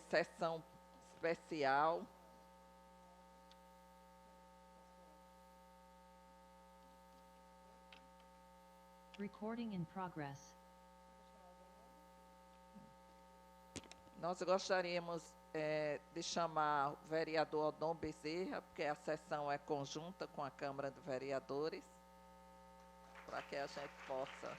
sessão especial. Recording in progress. Nós gostaríamos de chamar o vereador Odon Bezerra, porque a sessão é conjunta com a Câmara de Vereadores, para que a gente possa...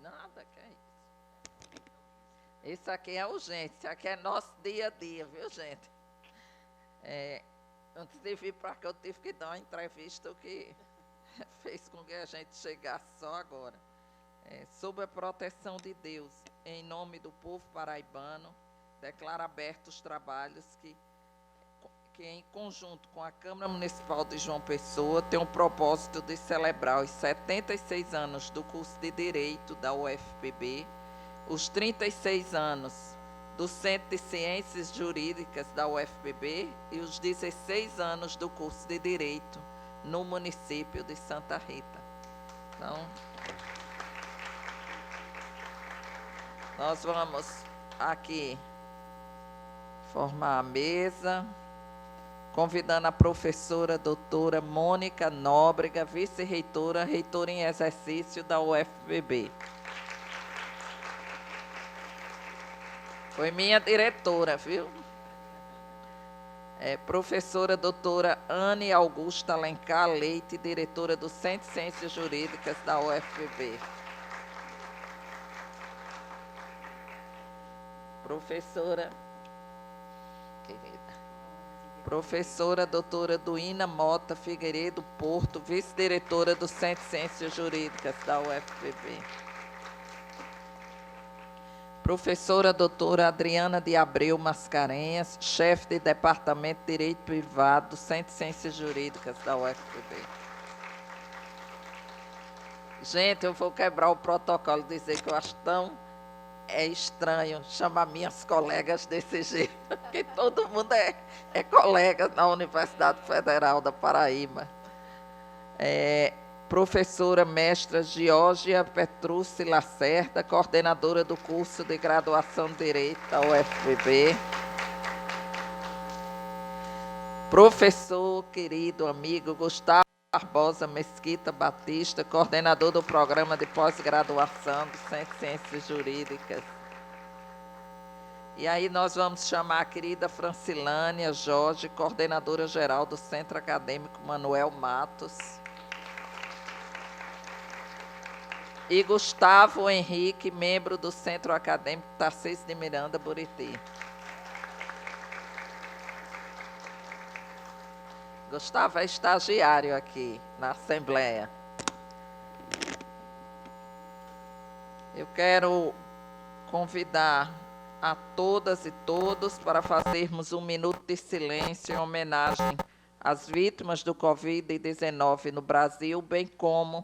Nada, que é isso. Isso aqui é urgente, isso aqui é nosso dia a dia, viu, gente? Antes de vir para cá, eu tive que dar uma entrevista, o que fez com que a gente chegasse só agora. Sob a proteção de Deus, em nome do povo paraibano, declaro abertos os trabalhos que, em conjunto com a Câmara Municipal de João Pessoa, tem o propósito de celebrar os 76 anos do curso de Direito da UFPB, os 36 anos do Centro de Ciências Jurídicas da UFPB e os 16 anos do curso de Direito no município de Santa Rita. Então, nós vamos aqui formar a mesa, convidando a professora doutora Mônica Nóbrega, vice-reitora, reitora em exercício da UFPB. Foi minha diretora, viu? Professora doutora Anne Augusta Alencar Leite, diretora do Centro de Ciências Jurídicas da UFPB. Professora doutora Duína Mota Figueiredo Porto, vice-diretora do Centro de Ciências Jurídicas da UFPB. Professora doutora Adriana de Abreu Mascarenhas, chefe de Departamento de Direito Privado do Centro de Ciências Jurídicas da UFPB. Gente, eu vou quebrar o protocolo e dizer que eu acho tão estranho chamar minhas colegas desse jeito, porque todo mundo é colega na Universidade Federal da Paraíba. Professora mestra Geórgia Petrucci Lacerda, coordenadora do curso de graduação de Direito da UFPB. Professor querido amigo Gustavo Barbosa Mesquita Batista, coordenador do programa de pós-graduação do Centro de Ciências Jurídicas. E aí nós vamos chamar a querida Francilânia Jorge, coordenadora geral do Centro Acadêmico Manuel Matos. E Gustavo Henrique, membro do Centro Acadêmico Tarcísio de Miranda, Buriti. Gustavo é estagiário aqui na Assembleia. Eu quero convidar a todas e todos para fazermos um minuto de silêncio em homenagem às vítimas do Covid-19 no Brasil, bem como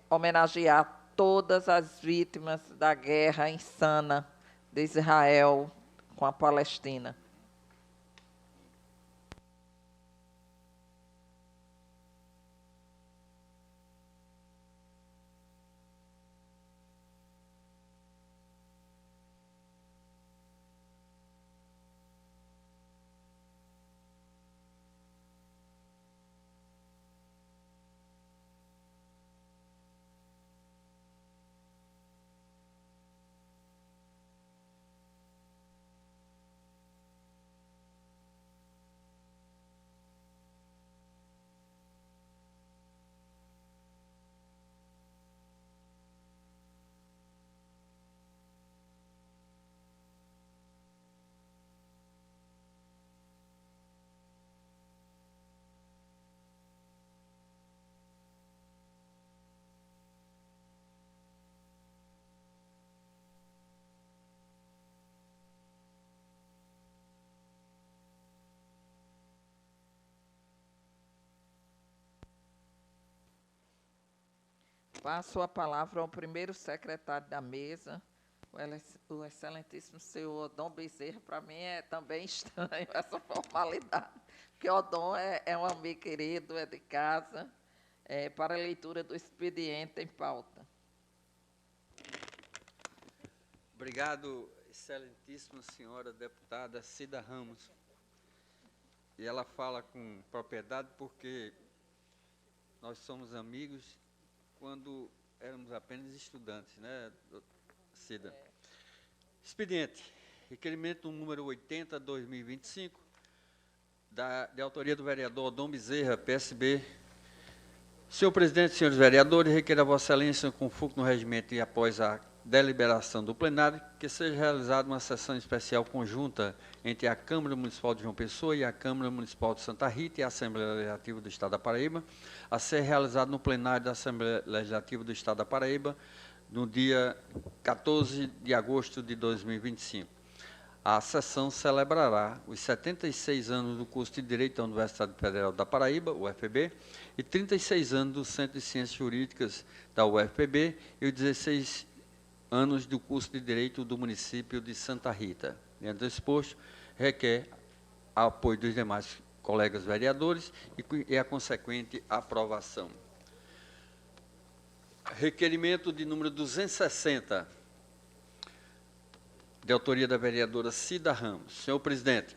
homenagear todas as vítimas da guerra insana de Israel com a Palestina. Passo a palavra ao primeiro secretário da mesa, O excelentíssimo senhor Odon Bezerra, para mim é também estranho essa formalidade, porque Odon é um amigo querido, é de casa, para a leitura do expediente em pauta. Obrigado, excelentíssima senhora deputada Cida Ramos. E ela fala com propriedade porque nós somos amigos quando éramos apenas estudantes, né, Cida? Expediente. Requerimento número 80/2025, de autoria do vereador Odon Bezerra, PSB. Senhor presidente, senhores vereadores, requer a Vossa Excelência, com fulcro no regimento e após a deliberação do plenário, que seja realizada uma sessão especial conjunta entre a Câmara Municipal de João Pessoa e a Câmara Municipal de Santa Rita e a Assembleia Legislativa do Estado da Paraíba, a ser realizada no plenário da Assembleia Legislativa do Estado da Paraíba, no dia 14 de agosto de 2025. A sessão celebrará os 76 anos do curso de Direito da Universidade Federal da Paraíba, UFPB, e 36 anos do Centro de Ciências Jurídicas da UFPB e os 16 anos do curso de Direito do município de Santa Rita. Dentro do exposto, requer apoio dos demais colegas vereadores e a consequente aprovação. Requerimento de número 260, de autoria da vereadora Cida Ramos. Senhor presidente,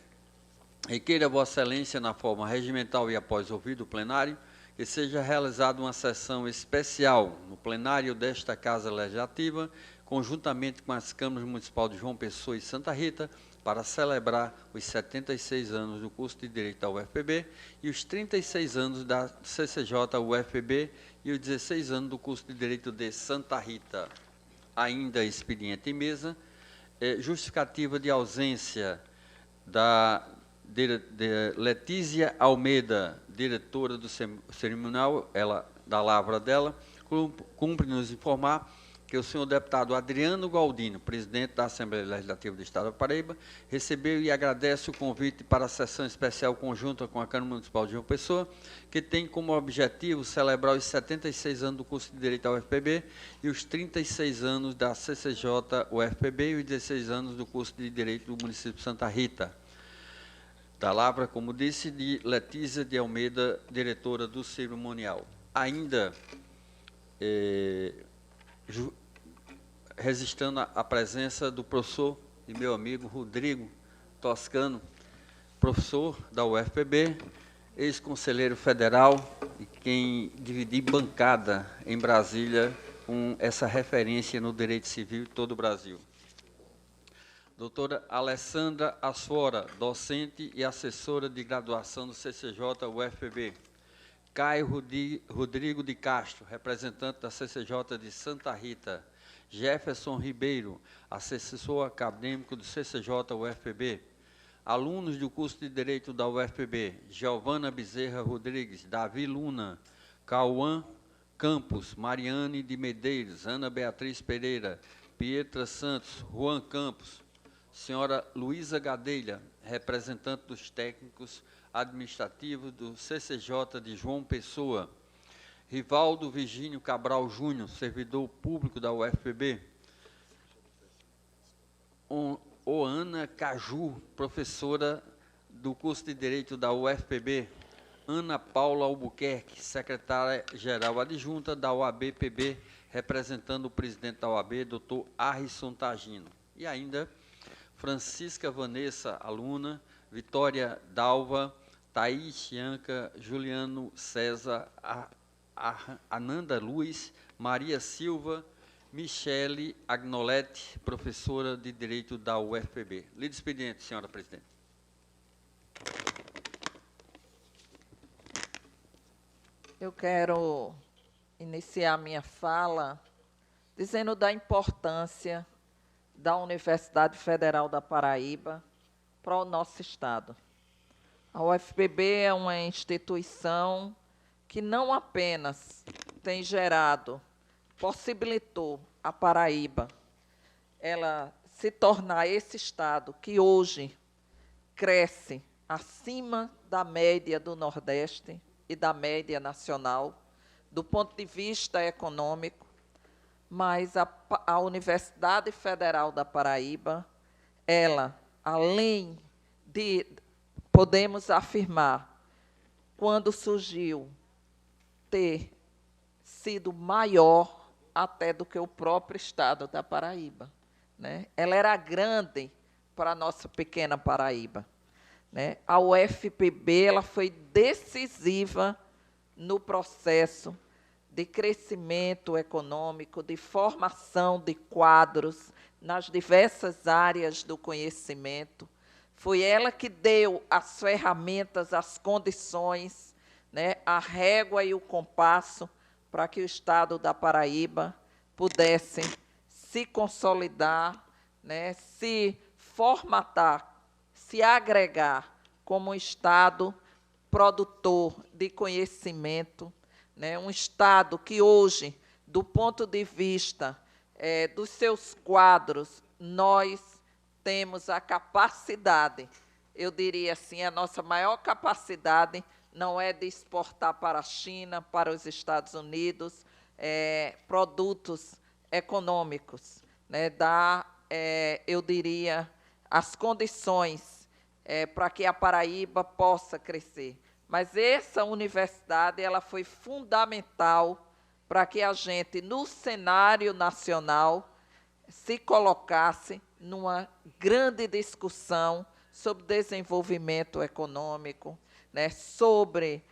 requeira a Vossa Excelência, na forma regimental e após ouvido o plenário, que seja realizada uma sessão especial no plenário desta Casa Legislativa, conjuntamente com as câmaras municipal de João Pessoa e Santa Rita, para celebrar os 76 anos do curso de Direito da UFPB e os 36 anos da CCJ UFPB e os 16 anos do curso de Direito de Santa Rita. Ainda expediente em mesa, justificativa de ausência de Letícia Almeida, diretora do cerimonial, da lavra dela, cumpre nos informar que o senhor deputado Adriano Galdino, presidente da Assembleia Legislativa do Estado da Paraíba, recebeu e agradece o convite para a sessão especial conjunta com a Câmara Municipal de João Pessoa, que tem como objetivo celebrar os 76 anos do curso de Direito da UFPB e os 36 anos da CCJ UFPB e os 16 anos do curso de Direito do município de Santa Rita. Da lavra, como disse, de Letícia de Almeida, diretora do cerimonial. Ainda registrando a presença do professor e meu amigo Rodrigo Toscano, professor da UFPB, ex-conselheiro federal e quem dividi bancada em Brasília com essa referência no direito civil em todo o Brasil. Doutora Alessandra Asfora, docente e assessora de graduação do CCJ UFPB. Caio Rodrigo de Castro, representante da CCJ de Santa Rita. Jefferson Ribeiro, assessor acadêmico do CCJ UFPB. Alunos do curso de Direito da UFPB, Giovana Bezerra Rodrigues, Davi Luna, Cauã Campos, Mariane de Medeiros, Ana Beatriz Pereira, Pietra Santos, Juan Campos, senhora Luísa Gadelha, representante dos técnicos administrativos do CCJ de João Pessoa, Rivaldo Virgínio Cabral Júnior, servidor público da UFPB, Oana Caju, professora do curso de Direito da UFPB, Ana Paula Albuquerque, secretária-geral adjunta da OAB-PB, representando o presidente da OAB, doutor Arrisson Tagino. E ainda, Francisca Vanessa, aluna, Vitória Dalva, Thaís Chianca, Juliano César, Ananda Luz, Maria Silva, Michele Agnoletti, professora de Direito da UFPB. Lido expediente, senhora presidente. Eu quero iniciar minha fala dizendo da importância da Universidade Federal da Paraíba para o nosso Estado. A UFPB é uma instituição que não apenas tem gerado, possibilitou a Paraíba ela se tornar esse Estado que hoje cresce acima da média do Nordeste e da média nacional, do ponto de vista econômico, mas a Universidade Federal da Paraíba, ela, além de, podemos afirmar, quando surgiu, ter sido maior até do que o próprio estado da Paraíba, né? Ela era grande para a nossa pequena Paraíba, né? A UFPB ela foi decisiva no processo de crescimento econômico, de formação de quadros nas diversas áreas do conhecimento. Foi ela que deu as ferramentas, as condições, né, a régua e o compasso para que o estado da Paraíba pudesse se consolidar, né, se formatar, se agregar como um estado produtor de conhecimento, né, um estado que hoje, do ponto de vista dos seus quadros, nós temos a capacidade, eu diria assim, a nossa maior capacidade não é de exportar para a China, para os Estados Unidos, produtos econômicos, né, eu diria, as condições para que a Paraíba possa crescer. Mas essa universidade ela foi fundamental para que a gente, no cenário nacional, se colocasse numa grande discussão sobre desenvolvimento econômico, né, sobre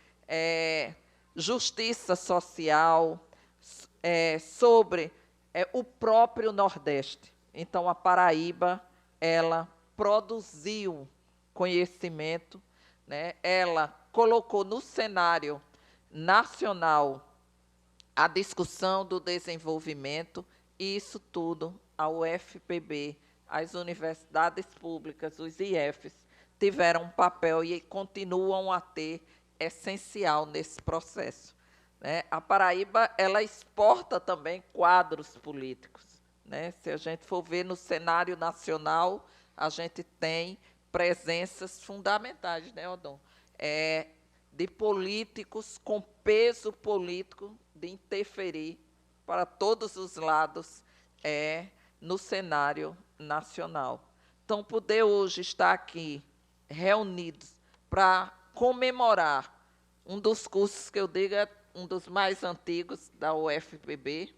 justiça social, sobre o próprio Nordeste. Então, a Paraíba, ela produziu conhecimento, né, ela colocou no cenário nacional a discussão do desenvolvimento, e isso tudo a UFPB, as universidades públicas, os IFs, tiveram um papel e continuam a ter essencial nesse processo, né? A Paraíba ela exporta também quadros políticos, né? Se a gente for ver no cenário nacional, a gente tem presenças fundamentais, né, Odon? De políticos com peso político de interferir para todos os lados no cenário nacional. Então, poder hoje estar aqui reunidos para comemorar um dos cursos que eu digo é um dos mais antigos da UFPB,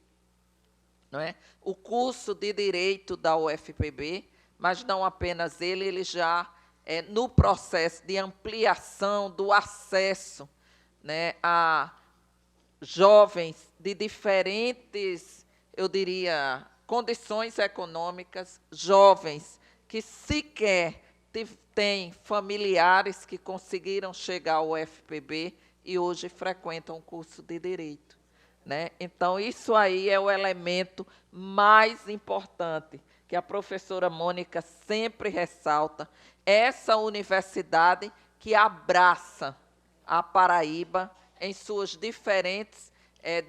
não é? O curso de Direito da UFPB, mas não apenas ele já no processo de ampliação do acesso, né, a jovens de diferentes, eu diria, condições econômicas, jovens que sequer têm familiares que conseguiram chegar ao UFPB e hoje frequentam o curso de Direito, né? Então, isso aí é o elemento mais importante que a professora Mônica sempre ressalta, essa universidade que abraça a Paraíba em suas diferentes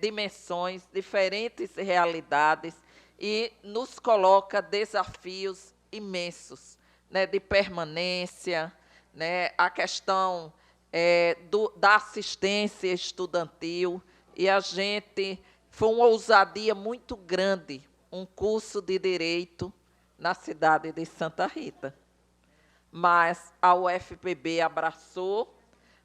dimensões, diferentes realidades, e nos coloca desafios imensos, né, de permanência, né, a questão da assistência estudantil, e a gente, foi uma ousadia muito grande, um curso de Direito na cidade de Santa Rita. Mas a UFPB abraçou,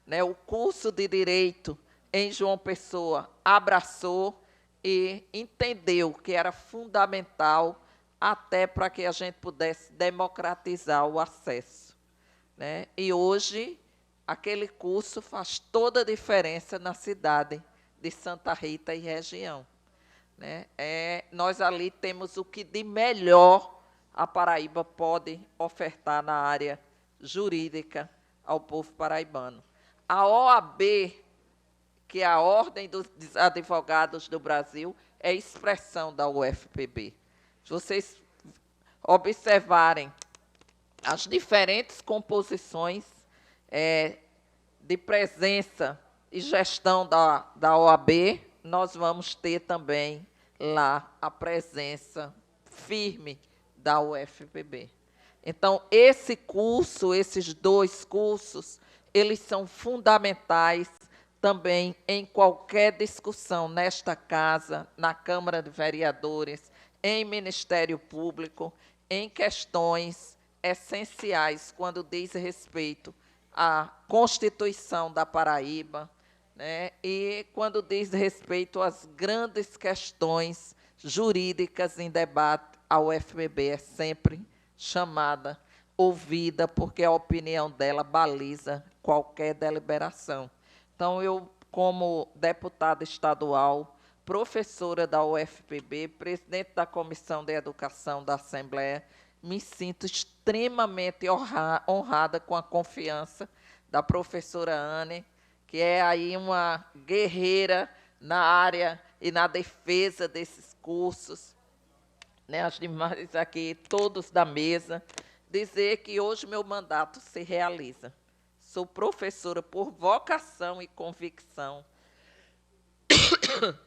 né, o curso de Direito em João Pessoa abraçou e entendeu que era fundamental até para que a gente pudesse democratizar o acesso, né? E hoje, aquele curso faz toda a diferença na cidade de Santa Rita e região, né? Nós ali temos o que de melhor a Paraíba pode ofertar na área jurídica ao povo paraibano. A OAB, que é a Ordem dos Advogados do Brasil, é expressão da UFPB. Se vocês observarem as diferentes composições de presença e gestão da OAB, nós vamos ter também lá a presença firme da UFPB. Então, esse curso, esses dois cursos, eles são fundamentais também em qualquer discussão nesta casa, na Câmara de Vereadores, em Ministério Público, em questões essenciais quando diz respeito à Constituição da Paraíba, né, e quando diz respeito às grandes questões jurídicas em debate, a UFPB é sempre chamada, ouvida, porque a opinião dela baliza qualquer deliberação. Então, eu, como deputada estadual, professora da UFPB, presidente da Comissão de Educação da Assembleia, me sinto extremamente honrada com a confiança da professora Anne, que é aí uma guerreira na área e na defesa desses cursos, né, as demais aqui, todos da mesa, dizer que hoje meu mandato se realiza. Sou professora por vocação e convicção.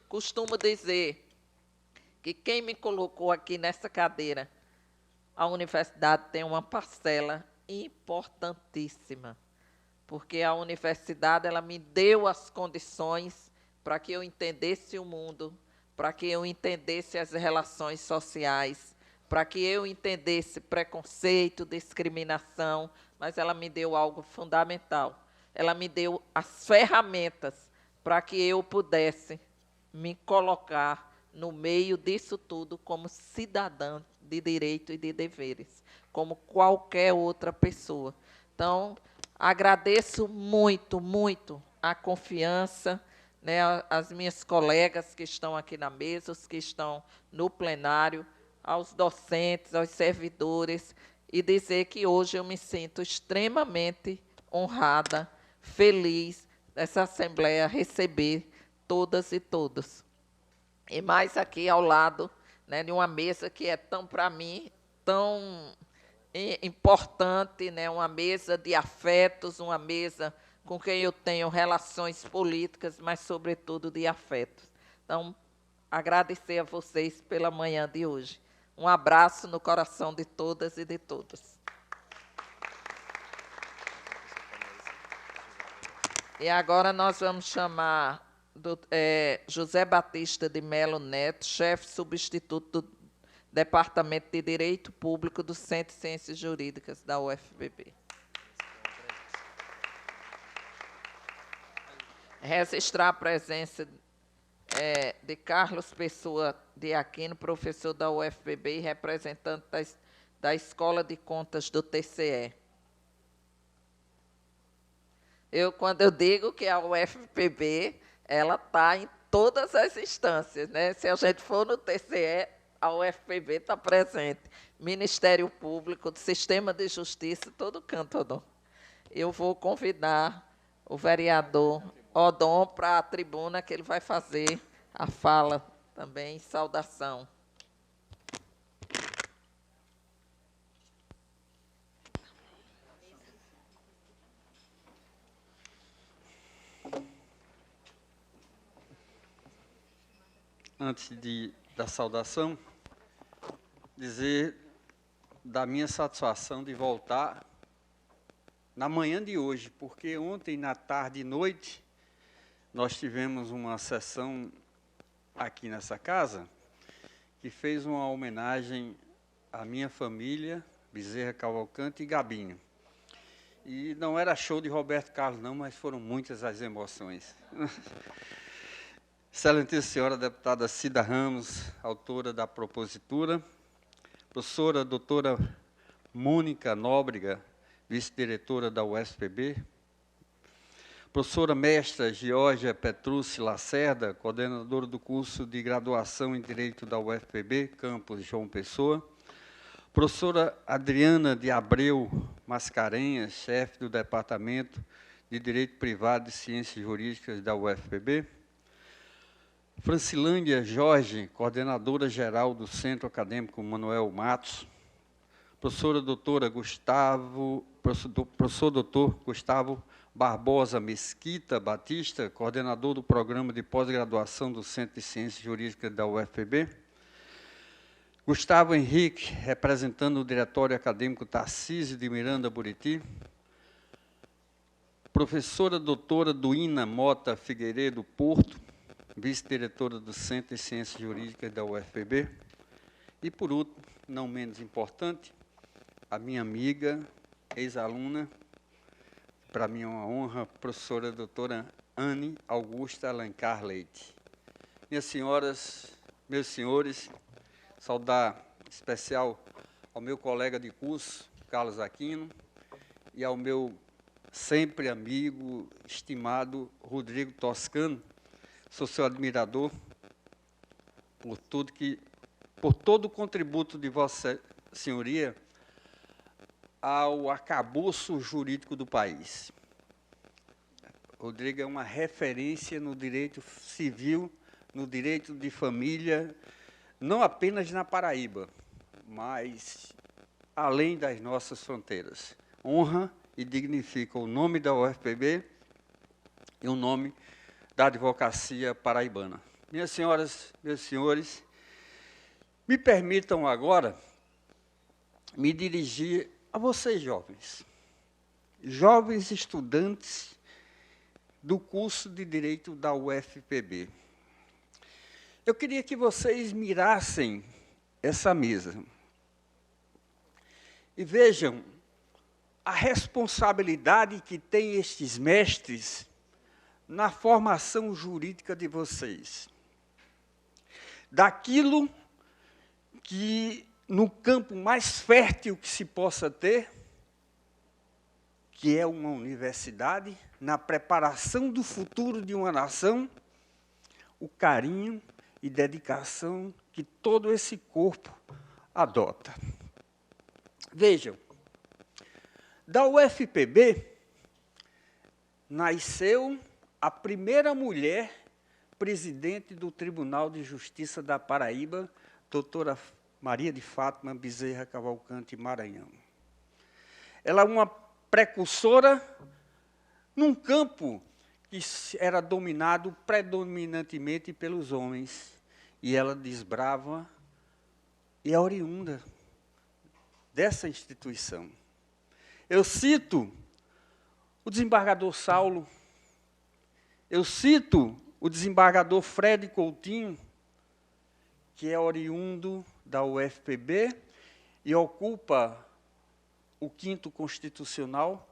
Costumo dizer que quem me colocou aqui nessa cadeira, a universidade tem uma parcela importantíssima, porque a universidade ela me deu as condições para que eu entendesse o mundo, para que eu entendesse as relações sociais, para que eu entendesse preconceito, discriminação, mas ela me deu algo fundamental. Ela me deu as ferramentas para que eu pudesse me colocar no meio disso tudo como cidadã de direito e de deveres, como qualquer outra pessoa. Então, agradeço muito, muito a confiança, né, as minhas colegas que estão aqui na mesa, os que estão no plenário, aos docentes, aos servidores, e dizer que hoje eu me sinto extremamente honrada, feliz dessa Assembleia receber todas e todos. E mais aqui ao lado, né, de uma mesa que é tão, para mim, tão importante, né, uma mesa de afetos, uma mesa com quem eu tenho relações políticas, mas, sobretudo, de afetos. Então, agradecer a vocês pela manhã de hoje. Um abraço no coração de todas e de todos. E agora nós vamos chamar José Batista de Melo Neto, chefe substituto do Departamento de Direito Público do Centro de Ciências Jurídicas da UFPB. Registrar a presença de Carlos Pessoa de Aquino, professor da UFPB e representante da Escola de Contas do TCE. Quando eu digo que a UFPB, ela está em todas as instâncias, né? Se a gente for no TCE, a UFPB está presente. Ministério Público, Sistema de Justiça, todo canto, Odon. Eu vou convidar o vereador Odon para a tribuna, que ele vai fazer a fala também, saudação. Antes da saudação, dizer da minha satisfação de voltar na manhã de hoje, porque ontem, na tarde e noite, nós tivemos uma sessão aqui nessa casa que fez uma homenagem à minha família, Bezerra Cavalcante e Gabinho. E não era show de Roberto Carlos, não, mas foram muitas as emoções. Excelentíssima senhora deputada Cida Ramos, autora da propositura, professora doutora Mônica Nóbrega, vice-diretora da UFPB, professora mestra Georgia Petrucci Lacerda, coordenadora do curso de graduação em Direito da UFPB, campus João Pessoa, professora Adriana de Abreu Mascarenhas, chefe do Departamento de Direito Privado e Ciências Jurídicas da UFPB, Francilândia Jorge, coordenadora-geral do Centro Acadêmico Manuel Matos, professor doutor Gustavo Barbosa Mesquita Batista, coordenador do Programa de Pós-Graduação do Centro de Ciências Jurídicas da UFPB, Gustavo Henrique, representando o Diretório Acadêmico Tarcísio de Miranda Buriti, professora doutora Duína Mota Figueiredo Porto, vice-diretora do Centro de Ciências Jurídicas da UFPB, e, por último, não menos importante, a minha amiga, ex-aluna, para mim é uma honra, professora doutora Anne Augusta Alencar Leite. Minhas senhoras, meus senhores, saudar especial ao meu colega de curso, Carlos Aquino, e ao meu sempre amigo, estimado Rodrigo Toscano. Sou seu admirador por todo o contributo de Vossa Senhoria ao arcabouço jurídico do país. Rodrigo é uma referência no direito civil, no direito de família, não apenas na Paraíba, mas além das nossas fronteiras. Honra e dignifica o nome da UFPB e o nome da advocacia paraibana. Minhas senhoras, meus senhores, me permitam agora me dirigir a vocês, jovens estudantes do curso de Direito da UFPB. Eu queria que vocês mirassem essa mesa e vejam a responsabilidade que têm estes mestres na formação jurídica de vocês. Daquilo que, no campo mais fértil que se possa ter, que é uma universidade, na preparação do futuro de uma nação, o carinho e dedicação que todo esse corpo adota. Vejam, da UFPB nasceu a primeira mulher presidente do Tribunal de Justiça da Paraíba, doutora Maria de Fátima Bezerra Cavalcante Maranhão. Ela é uma precursora num campo que era dominado predominantemente pelos homens, e ela desbrava e é oriunda dessa instituição. Eu cito o desembargador Saulo, eu cito o desembargador Fred Coutinho, que é oriundo da UFPB e ocupa o 5º Constitucional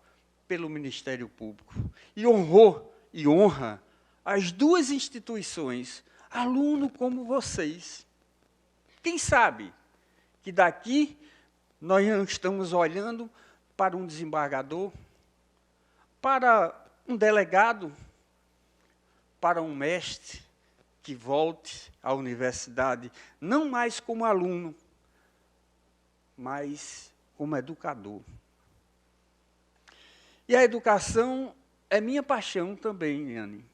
pelo Ministério Público. E honrou e honra as duas instituições, aluno como vocês. Quem sabe que daqui nós não estamos olhando para um desembargador, para um delegado, para um mestre que volte à universidade, não mais como aluno, mas como educador. E a educação é minha paixão também, Anne.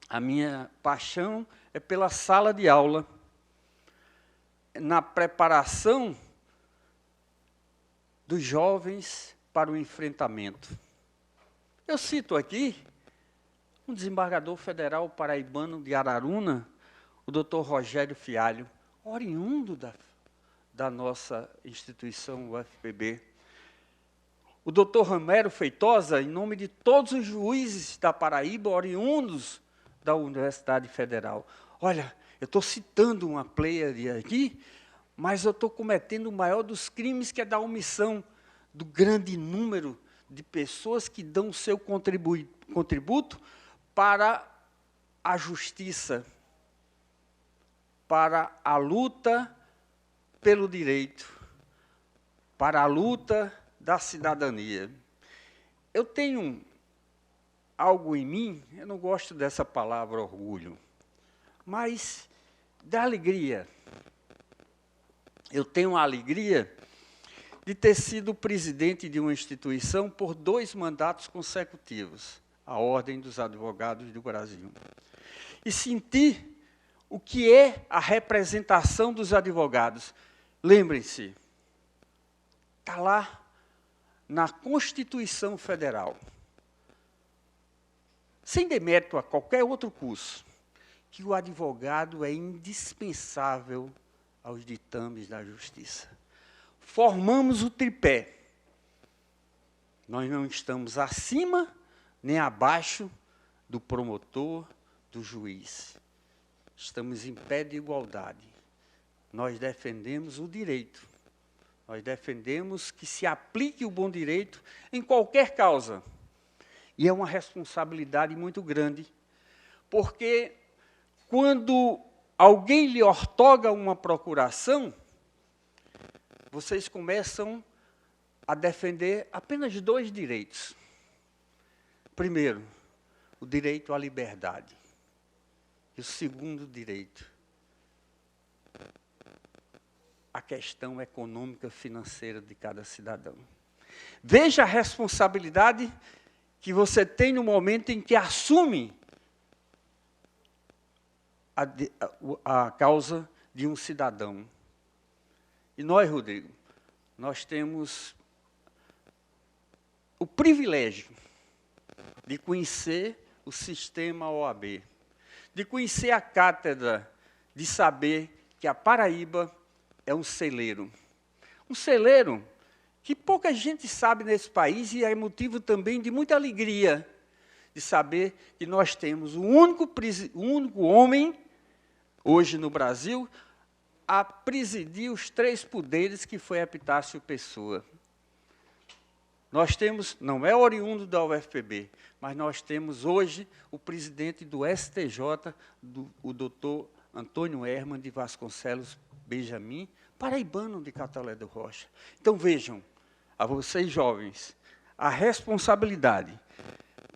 A minha paixão é pela sala de aula, na preparação dos jovens para o enfrentamento. Eu cito aqui um desembargador federal paraibano de Araruna, o doutor Rogério Fialho, oriundo da nossa instituição UFPB. O doutor Romero Feitosa, em nome de todos os juízes da Paraíba, oriundos da Universidade Federal. Olha, eu estou citando uma pleiade aqui, mas eu estou cometendo o maior dos crimes, que é da omissão do grande número de pessoas que dão o seu contributo para a justiça, para a luta pelo direito, para a luta da cidadania. Eu tenho algo em mim, eu não gosto dessa palavra orgulho, mas da alegria. Eu tenho a alegria de ter sido presidente de uma instituição por 2 mandatos consecutivos, a Ordem dos Advogados do Brasil. E sentir o que é a representação dos advogados. Lembrem-se, está lá na Constituição Federal, sem demérito a qualquer outro curso, que o advogado é indispensável aos ditames da justiça. Formamos o tripé Nós não estamos acima nem abaixo do promotor, do juiz. Estamos em pé de igualdade. Nós defendemos o direito. Nós defendemos que se aplique o bom direito em qualquer causa. E é uma responsabilidade muito grande, porque quando alguém lhe ortoga uma procuração, vocês começam a defender apenas 2 direitos. Primeiro, o direito à liberdade. E o segundo direito, a questão econômica financeira de cada cidadão. Veja a responsabilidade que você tem no momento em que assume a causa de um cidadão. E nós, Rodrigo, nós temos o privilégio de conhecer o sistema OAB, de conhecer a cátedra, de saber que a Paraíba é um celeiro. Um celeiro que pouca gente sabe nesse país e é motivo também de muita alegria de saber que nós temos o único homem, hoje no Brasil, a presidir os 3 poderes, que foi Epitácio Pessoa. Nós temos, não é oriundo da UFPB, mas nós temos hoje o presidente do STJ, o doutor Antônio Herman de Vasconcelos Benjamin, paraibano de Catolé do Rocha. Então, vejam, a vocês jovens, a responsabilidade,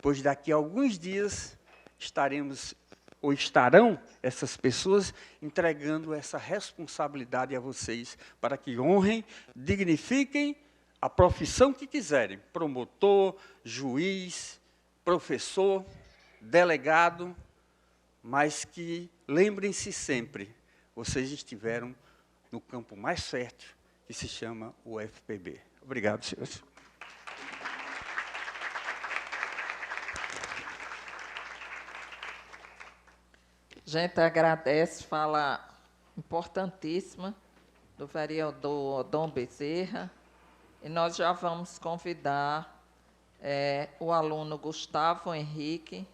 pois daqui a alguns dias estarão essas pessoas entregando essa responsabilidade a vocês, para que honrem, dignifiquem a profissão que quiserem, promotor, juiz, professor, delegado, mas que lembrem-se sempre, vocês estiveram no campo mais fértil, que se chama o UFPB. Obrigado, senhores. A gente agradece, fala importantíssima do vereador Dom Bezerra, e nós já vamos convidar o aluno Gustavo Henrique,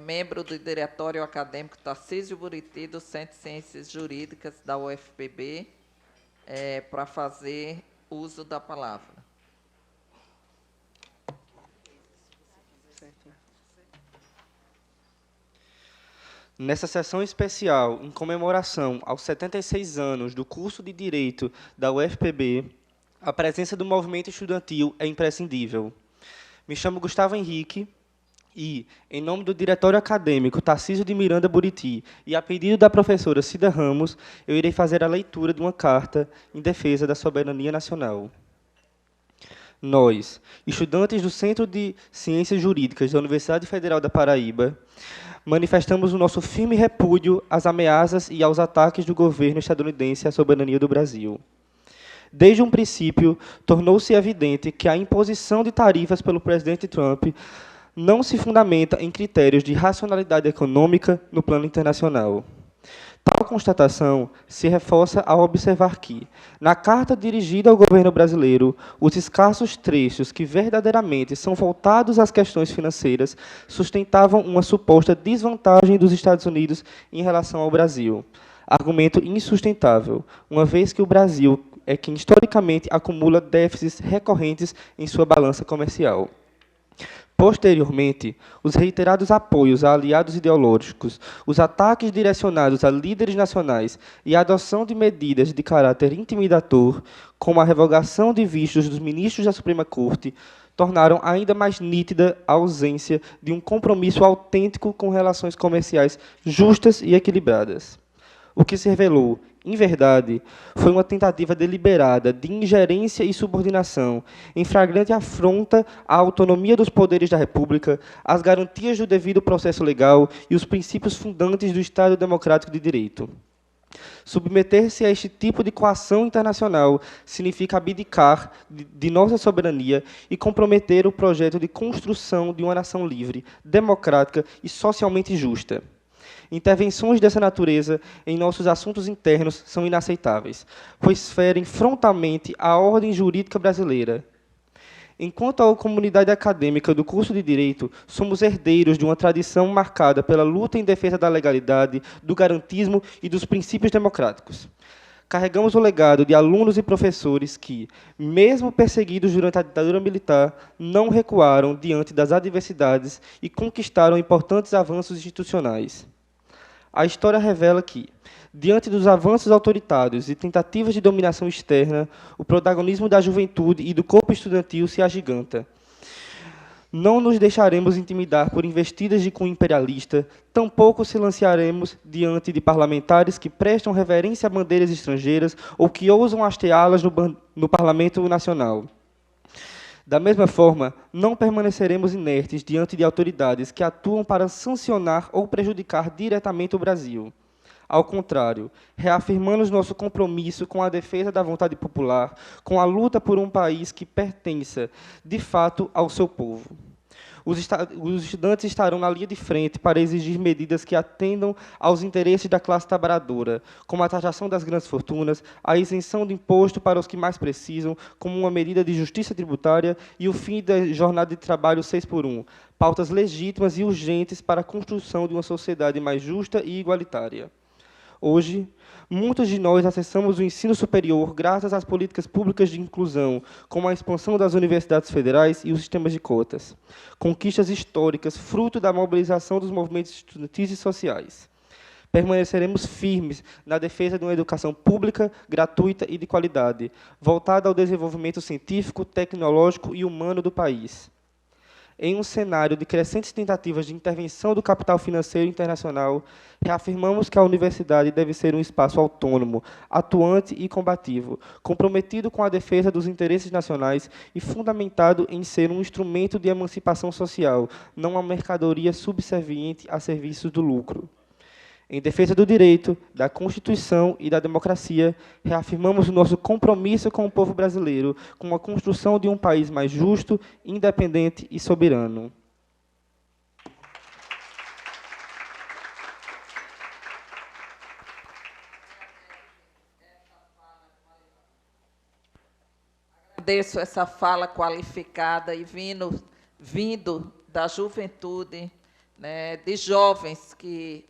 membro do Diretório Acadêmico Tarcísio Buriti, do Centro de Ciências Jurídicas da UFPB, para fazer uso da palavra. Nessa sessão especial, em comemoração aos 76 anos do curso de Direito da UFPB, a presença do movimento estudantil é imprescindível. Me chamo Gustavo Henrique e, em nome do Diretório Acadêmico Tarcísio de Miranda Buriti e a pedido da professora Cida Ramos, eu irei fazer a leitura de uma carta em defesa da soberania nacional. Nós, estudantes do Centro de Ciências Jurídicas da Universidade Federal da Paraíba, manifestamos o nosso firme repúdio às ameaças e aos ataques do governo estadunidense à soberania do Brasil. Desde um princípio, tornou-se evidente que a imposição de tarifas pelo presidente Trump não se fundamenta em critérios de racionalidade econômica no plano internacional. Tal constatação se reforça ao observar que, na carta dirigida ao governo brasileiro, os escassos trechos que verdadeiramente são voltados às questões financeiras sustentavam uma suposta desvantagem dos Estados Unidos em relação ao Brasil. Argumento insustentável, uma vez que o Brasil é quem historicamente acumula déficits recorrentes em sua balança comercial. Posteriormente, os reiterados apoios a aliados ideológicos, os ataques direcionados a líderes nacionais e a adoção de medidas de caráter intimidator, como a revogação de vistos dos ministros da Suprema Corte, tornaram ainda mais nítida a ausência de um compromisso autêntico com relações comerciais justas e equilibradas. O que se revelou, em verdade, foi uma tentativa deliberada de ingerência e subordinação, em flagrante afronta à autonomia dos poderes da República, às garantias do devido processo legal e os princípios fundantes do Estado Democrático de Direito. Submeter-se a este tipo de coação internacional significa abdicar de nossa soberania e comprometer o projeto de construção de uma nação livre, democrática e socialmente justa. Intervenções dessa natureza em nossos assuntos internos são inaceitáveis, pois ferem frontalmente a ordem jurídica brasileira. Enquanto a comunidade acadêmica do curso de Direito, somos herdeiros de uma tradição marcada pela luta em defesa da legalidade, do garantismo e dos princípios democráticos. Carregamos o legado de alunos e professores que, mesmo perseguidos durante a ditadura militar, não recuaram diante das adversidades e conquistaram importantes avanços institucionais. A história revela que, diante dos avanços autoritários e tentativas de dominação externa, o protagonismo da juventude e do corpo estudantil se agiganta. Não nos deixaremos intimidar por investidas de cunho imperialista, tampouco se lançaremos diante de parlamentares que prestam reverência a bandeiras estrangeiras ou que ousam hasteá-las no Parlamento Nacional. Da mesma forma, não permaneceremos inertes diante de autoridades que atuam para sancionar ou prejudicar diretamente o Brasil. Ao contrário, reafirmamos nosso compromisso com a defesa da vontade popular, com a luta por um país que pertença, de fato, ao seu povo. Os estudantes estarão na linha de frente para exigir medidas que atendam aos interesses da classe trabalhadora, como a taxação das grandes fortunas, a isenção do imposto para os que mais precisam, como uma medida de justiça tributária e o fim da jornada de trabalho 6x1, pautas legítimas e urgentes para a construção de uma sociedade mais justa e igualitária. Hoje, muitos de nós acessamos o ensino superior graças às políticas públicas de inclusão, como a expansão das universidades federais e os sistemas de cotas. Conquistas históricas, fruto da mobilização dos movimentos estudantis e sociais. Permaneceremos firmes na defesa de uma educação pública, gratuita e de qualidade, voltada ao desenvolvimento científico, tecnológico e humano do país. Em um cenário de crescentes tentativas de intervenção do capital financeiro internacional, reafirmamos que a universidade deve ser um espaço autônomo, atuante e combativo, comprometido com a defesa dos interesses nacionais e fundamentado em ser um instrumento de emancipação social, não uma mercadoria subserviente a serviços do lucro. Em defesa do direito, da Constituição e da democracia, reafirmamos o nosso compromisso com o povo brasileiro, com a construção de um país mais justo, independente e soberano. Agradeço essa fala qualificada e vindo da juventude, né, de jovens que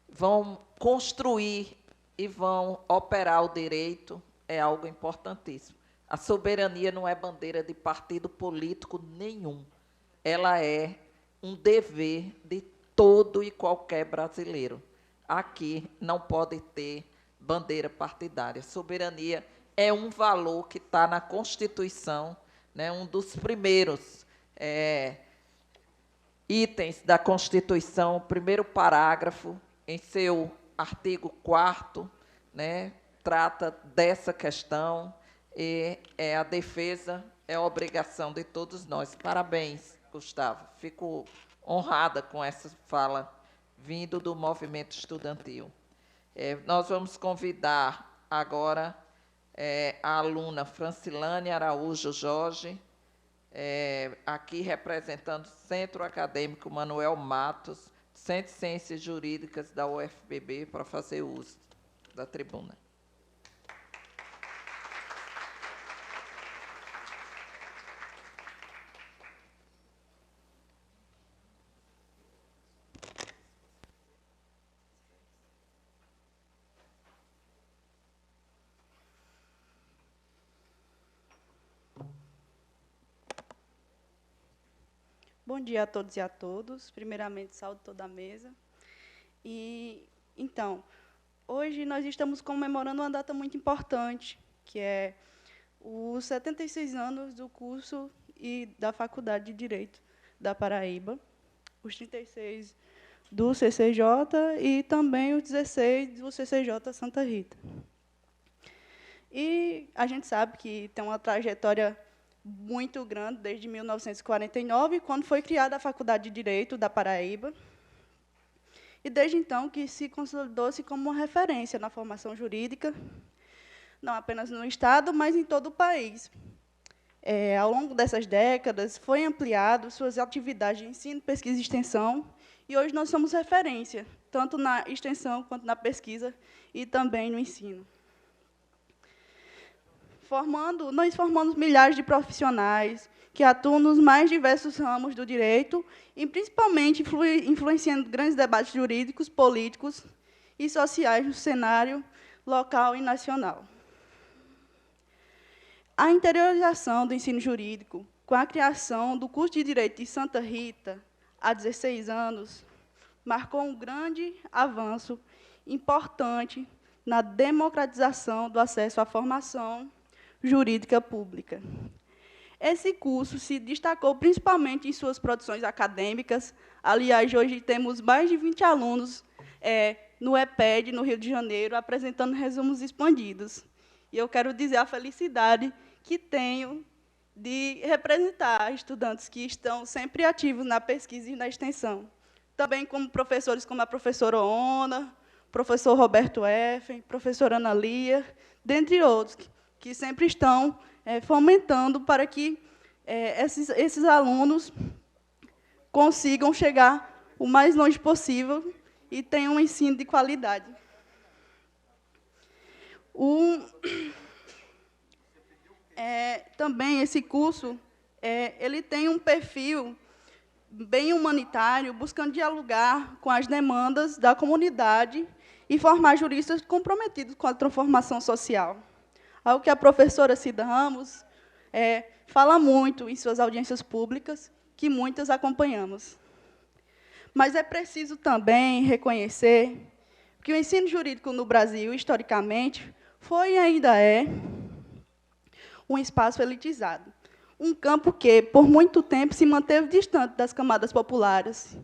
vão construir e vão operar o direito, é algo importantíssimo. A soberania não é bandeira de partido político nenhum. Ela é um dever de todo e qualquer brasileiro. Aqui não pode ter bandeira partidária. Soberania é um valor que está na Constituição, né, um dos primeiros itens da Constituição, o primeiro parágrafo, em seu artigo 4º, né, trata dessa questão, e a defesa é a obrigação de todos nós. Parabéns, Gustavo. Fico honrada com essa fala vindo do movimento estudantil. Nós vamos convidar agora a aluna Francilane Araújo Jorge, aqui representando o Centro Acadêmico Manuel Matos, Centro de Ciências Jurídicas da UFPB, para fazer uso da tribuna. Bom dia a todos e a todas. Primeiramente, saúdo toda a mesa. Então, hoje nós estamos comemorando uma data muito importante, que é os 76 anos do curso e da Faculdade de Direito da Paraíba, os 36 do CCJ e também os 16 do CCJ Santa Rita. E a gente sabe que tem uma trajetória muito grande, desde 1949, quando foi criada a Faculdade de Direito da Paraíba, e desde então que se consolidou-se como uma referência na formação jurídica, não apenas no Estado, mas em todo o país. Ao longo dessas décadas, foi ampliado suas atividades de ensino, pesquisa e extensão, e hoje nós somos referência, tanto na extensão quanto na pesquisa e também no ensino. nós formamos milhares de profissionais que atuam nos mais diversos ramos do direito e, principalmente, influenciando grandes debates jurídicos, políticos e sociais no cenário local e nacional. A interiorização do ensino jurídico, com a criação do curso de Direito de Santa Rita, há 16 anos, marcou um grande avanço importante na democratização do acesso à formação jurídica pública. Esse curso se destacou principalmente em suas produções acadêmicas. Aliás, hoje temos mais de 20 alunos no EPED, no Rio de Janeiro, apresentando resumos expandidos. E eu quero dizer a felicidade que tenho de representar estudantes que estão sempre ativos na pesquisa e na extensão. Também como professores como a professora Ona, professor Roberto Effen, professora Ana Lia, dentre outros, que sempre estão fomentando para que esses alunos consigam chegar o mais longe possível e tenham um ensino de qualidade. Também esse curso ele tem um perfil bem humanitário, buscando dialogar com as demandas da comunidade e formar juristas comprometidos com a transformação social. Algo que a professora Cida Ramos fala muito em suas audiências públicas, que muitas acompanhamos. Mas é preciso também reconhecer que o ensino jurídico no Brasil, historicamente, foi e ainda é um espaço elitizado. Um campo que, por muito tempo, se manteve distante das camadas populares,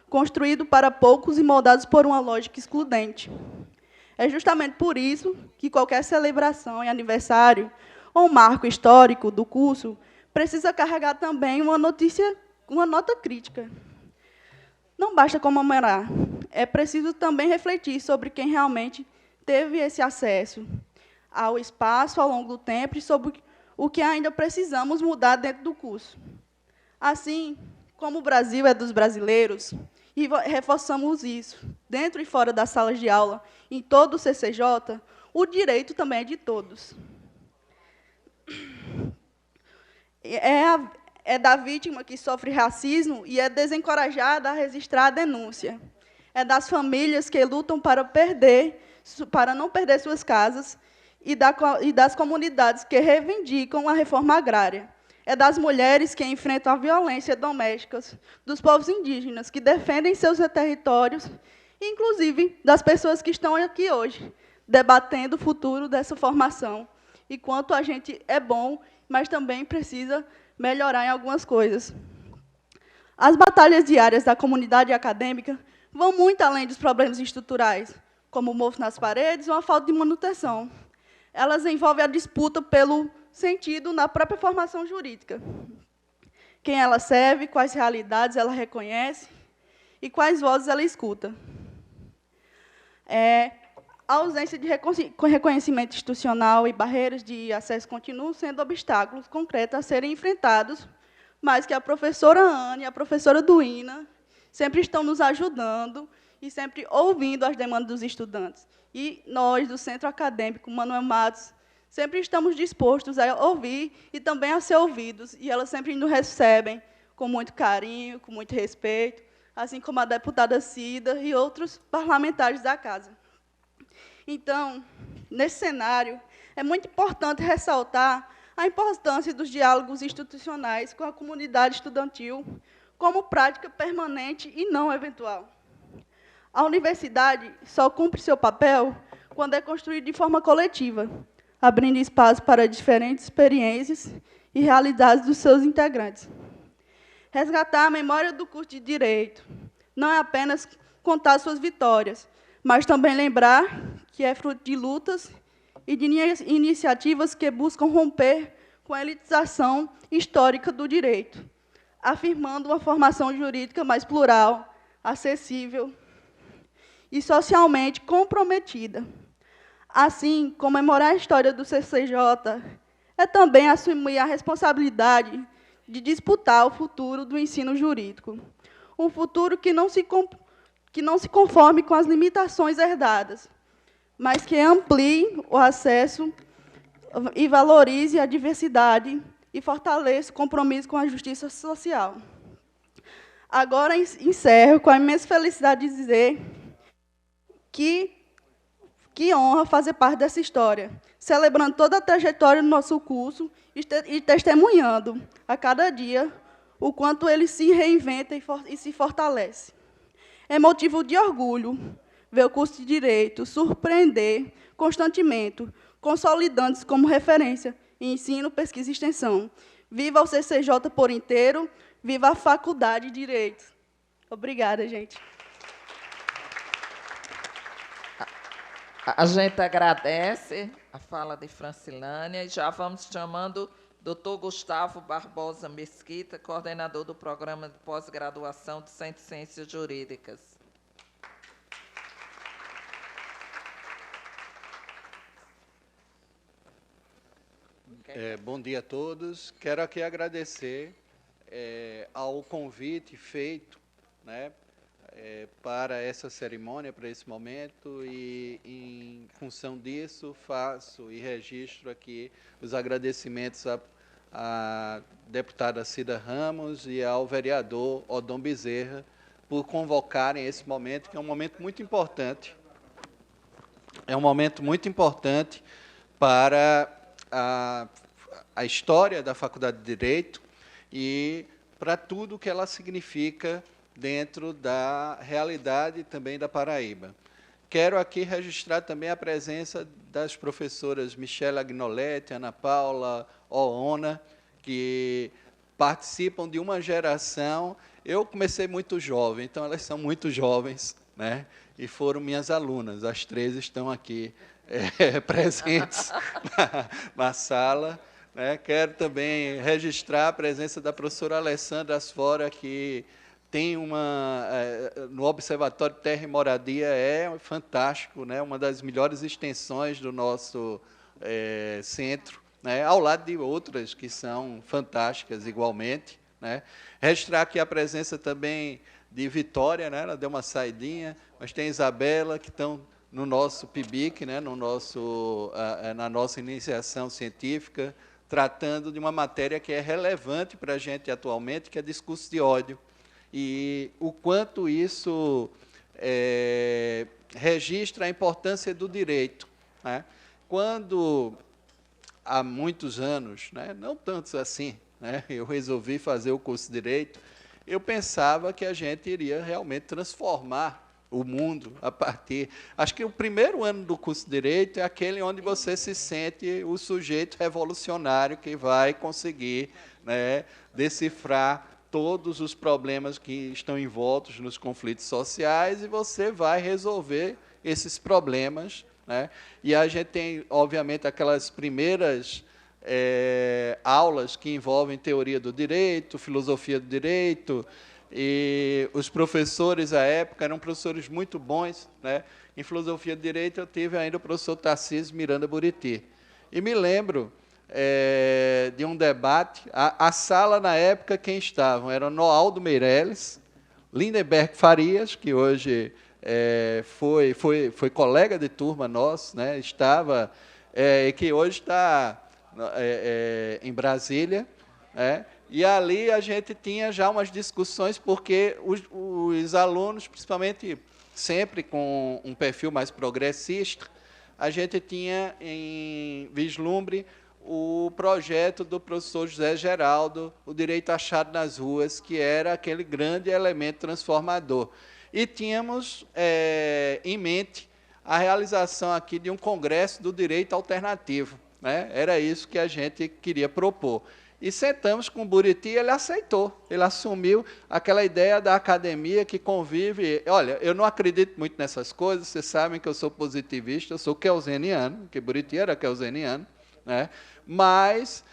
construído para poucos e moldados por uma lógica excludente. É justamente por isso que qualquer celebração e aniversário ou marco histórico do curso precisa carregar também uma nota crítica. Não basta comemorar, é preciso também refletir sobre quem realmente teve esse acesso ao espaço ao longo do tempo e sobre o que ainda precisamos mudar dentro do curso. Assim, como o Brasil é dos brasileiros, e reforçamos isso, dentro e fora das salas de aula, em todo o CCJ, o direito também é de todos. É da vítima que sofre racismo e é desencorajada a registrar a denúncia. É das famílias que lutam para não perder suas casas e das comunidades que reivindicam a reforma agrária. É das mulheres que enfrentam a violência doméstica, dos povos indígenas que defendem seus territórios, inclusive das pessoas que estão aqui hoje, debatendo o futuro dessa formação, e quanto a gente é bom, mas também precisa melhorar em algumas coisas. As batalhas diárias da comunidade acadêmica vão muito além dos problemas estruturais, como o mofo nas paredes ou a falta de manutenção. Elas envolvem a disputa pelo sentido na própria formação jurídica. Quem ela serve, quais realidades ela reconhece e quais vozes ela escuta. A ausência de reconhecimento institucional e barreiras de acesso continuam sendo obstáculos concretos a serem enfrentados, mas que a professora Ana e a professora Duína sempre estão nos ajudando e sempre ouvindo as demandas dos estudantes. E nós, do Centro Acadêmico Manuel Matos, sempre estamos dispostos a ouvir e também a ser ouvidos, e elas sempre nos recebem com muito carinho, com muito respeito, assim como a deputada Cida e outros parlamentares da casa. Então, nesse cenário, é muito importante ressaltar a importância dos diálogos institucionais com a comunidade estudantil como prática permanente e não eventual. A universidade só cumpre seu papel quando é construída de forma coletiva, abrindo espaço para diferentes experiências e realidades dos seus integrantes. Resgatar a memória do curso de Direito não é apenas contar suas vitórias, mas também lembrar que é fruto de lutas e de iniciativas que buscam romper com a elitização histórica do direito, afirmando uma formação jurídica mais plural, acessível e socialmente comprometida. Assim, comemorar a história do CCJ é também assumir a responsabilidade de disputar o futuro do ensino jurídico, um futuro que não se conforme com as limitações herdadas, mas que amplie o acesso e valorize a diversidade e fortaleça o compromisso com a justiça social. Agora encerro com a imensa felicidade de dizer que honra fazer parte dessa história, celebrando toda a trajetória do nosso curso e testemunhando a cada dia o quanto ele se reinventa e se fortalece. É motivo de orgulho ver o curso de Direito surpreender constantemente, consolidando-se como referência em ensino, pesquisa e extensão. Viva o CCJ por inteiro, viva a Faculdade de Direito. Obrigada, gente. A gente agradece a fala de Francilânia e já vamos chamando o Dr. Gustavo Barbosa Mesquita, coordenador do Programa de Pós-Graduação de Centro de Ciências Jurídicas. Bom dia a todos. Quero aqui agradecer ao convite feito, né, para essa cerimônia, para esse momento, e, em função disso, faço e registro aqui os agradecimentos à deputada Cida Ramos e ao vereador Odon Bezerra por convocarem esse momento, que é um momento muito importante. É um momento muito importante para a história da Faculdade de Direito e para tudo que ela significa dentro da realidade também da Paraíba. Quero aqui registrar também a presença das professoras Michelle Agnoletti, Ana Paula, Oona, que participam de uma geração. Eu comecei muito jovem, então elas são muito jovens, né? E foram minhas alunas, as três estão aqui presentes na sala. Né? Quero também registrar a presença da professora Alessandra Asfora, que tem no Observatório Terra e Moradia, é fantástico, né? Uma das melhores extensões do nosso centro, né? Ao lado de outras que são fantásticas igualmente. Né? Registrar aqui a presença também de Vitória, né? Ela deu uma saidinha, mas tem Isabela, que estão no nosso PIBIC, né? Na nossa iniciação científica, tratando de uma matéria que é relevante para a gente atualmente, que é discurso de ódio. E o quanto isso registra a importância do direito. Né? Quando, há muitos anos, né, não tantos assim, né, eu resolvi fazer o curso de Direito, eu pensava que a gente iria realmente transformar o mundo a partir... Acho que o primeiro ano do curso de Direito é aquele onde você se sente o sujeito revolucionário que vai conseguir, né, decifrar todos os problemas que estão envoltos nos conflitos sociais e você vai resolver esses problemas. Né? E a gente tem, obviamente, aquelas primeiras aulas que envolvem teoria do direito, filosofia do direito, e os professores, à época, eram professores muito bons. Né? Em filosofia do direito, eu tive ainda o professor Tarcísio Miranda Buriti. E me lembro de um debate, a sala, na época, quem estavam? Era Noaldo Meirelles, Lindenberg Farias, que hoje foi colega de turma nosso, né? Estava, e que hoje está em Brasília, né? E ali a gente tinha já umas discussões, porque os alunos, principalmente sempre com um perfil mais progressista, a gente tinha em vislumbre o projeto do professor José Geraldo, o direito achado nas ruas, que era aquele grande elemento transformador. E tínhamos em mente a realização aqui de um congresso do direito alternativo. Né? Era isso que a gente queria propor. E sentamos com o Buriti, ele aceitou, ele assumiu aquela ideia da academia que convive. Olha, eu não acredito muito nessas coisas, vocês sabem que eu sou positivista, eu sou kelseniano, que Buriti era kelseniano, né? Mas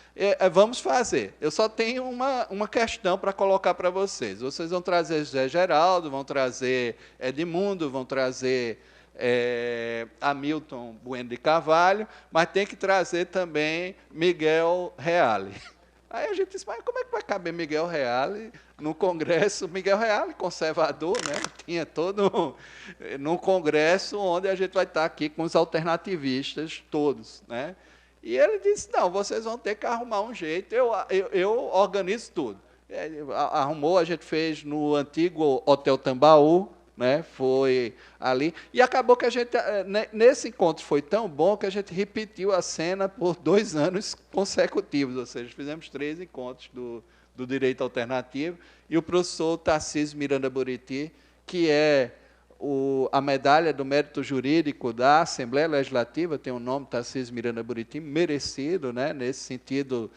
vamos fazer. Eu só tenho uma questão para colocar para vocês. Vocês vão trazer José Geraldo, vão trazer Edmundo, vão trazer Hamilton Bueno de Carvalho, mas tem que trazer também Miguel Reale. Aí a gente disse, mas como é que vai caber Miguel Reale no Congresso? Miguel Reale, conservador, né? Tinha todo num Congresso onde a gente vai estar aqui com os alternativistas todos. Né? E ele disse, não, vocês vão ter que arrumar um jeito, eu organizo tudo. Arrumou, a gente fez no antigo Hotel Tambaú, né, foi ali, e acabou que a gente, nesse encontro foi tão bom que a gente repetiu a cena por 2 anos consecutivos, ou seja, fizemos 3 encontros do direito alternativo, e o professor Tarcísio Miranda Buriti, que é a medalha do mérito jurídico da Assembleia Legislativa, tem o nome Tarcísio Miranda Buriti, merecido, né? Nesse sentido,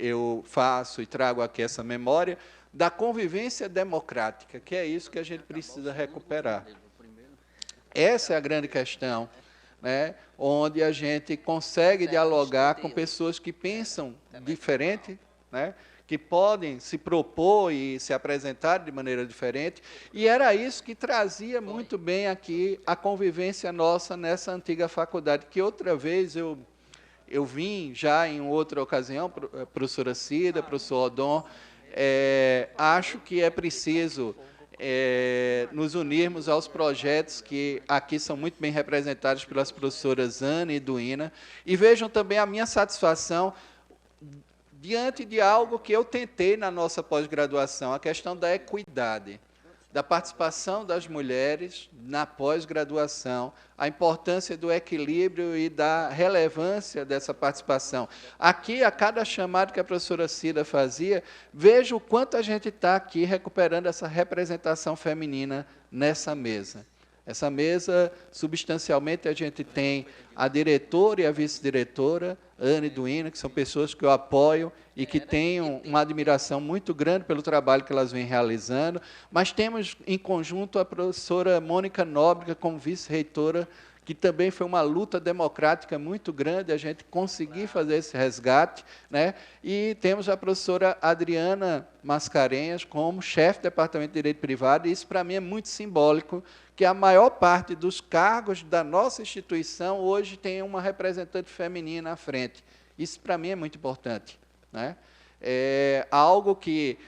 eu faço e trago aqui essa memória da convivência democrática, que é isso que a gente precisa recuperar. Essa é a grande questão, né? Onde a gente consegue dialogar com pessoas que pensam diferente, né? Que podem se propor e se apresentar de maneira diferente, e era isso que trazia muito bem aqui a convivência nossa nessa antiga faculdade, que outra vez eu vim, já em outra ocasião, professora Cida, professor Odon, acho que é preciso nos unirmos aos projetos que aqui são muito bem representados pelas professoras Ana e Duína, e vejam também a minha satisfação diante de algo que eu tentei na nossa pós-graduação, a questão da equidade, da participação das mulheres na pós-graduação, a importância do equilíbrio e da relevância dessa participação. Aqui, a cada chamado que a professora Cida fazia, veja o quanto a gente está aqui recuperando essa representação feminina nessa mesa. Essa mesa, substancialmente, a gente tem a diretora e a vice-diretora, Ana e Duína, que são pessoas que eu apoio e que tenho uma admiração muito grande pelo trabalho que elas vêm realizando, mas temos, em conjunto, a professora Mônica Nóbrega como vice-reitora, que também foi uma luta democrática muito grande, a gente conseguir fazer esse resgate, né? E temos a professora Adriana Mascarenhas como chefe do Departamento de Direito Privado, e isso, para mim, é muito simbólico, que a maior parte dos cargos da nossa instituição hoje tem uma representante feminina à frente. Isso, para mim, é muito importante, né? É algo que,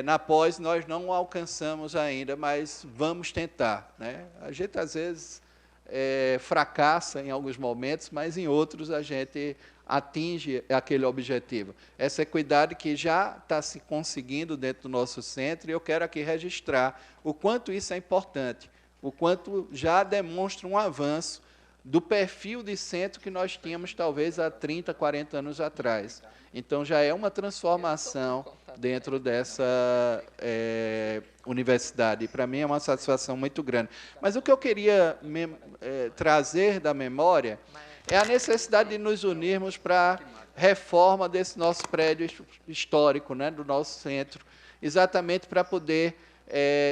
na pós, nós não alcançamos ainda, mas vamos tentar, né? A gente, às vezes, fracassa em alguns momentos, mas em outros a gente atinge aquele objetivo. Essa equidade que já está se conseguindo dentro do nosso centro, e eu quero aqui registrar o quanto isso é importante, o quanto já demonstra um avanço do perfil de centro que nós tínhamos talvez há 30, 40 anos atrás. Então, já é uma transformação dentro dessa universidade. E, para mim, é uma satisfação muito grande. Mas o que eu queria trazer da memória é a necessidade de nos unirmos para a reforma desse nosso prédio histórico, né, do nosso centro, exatamente para poder,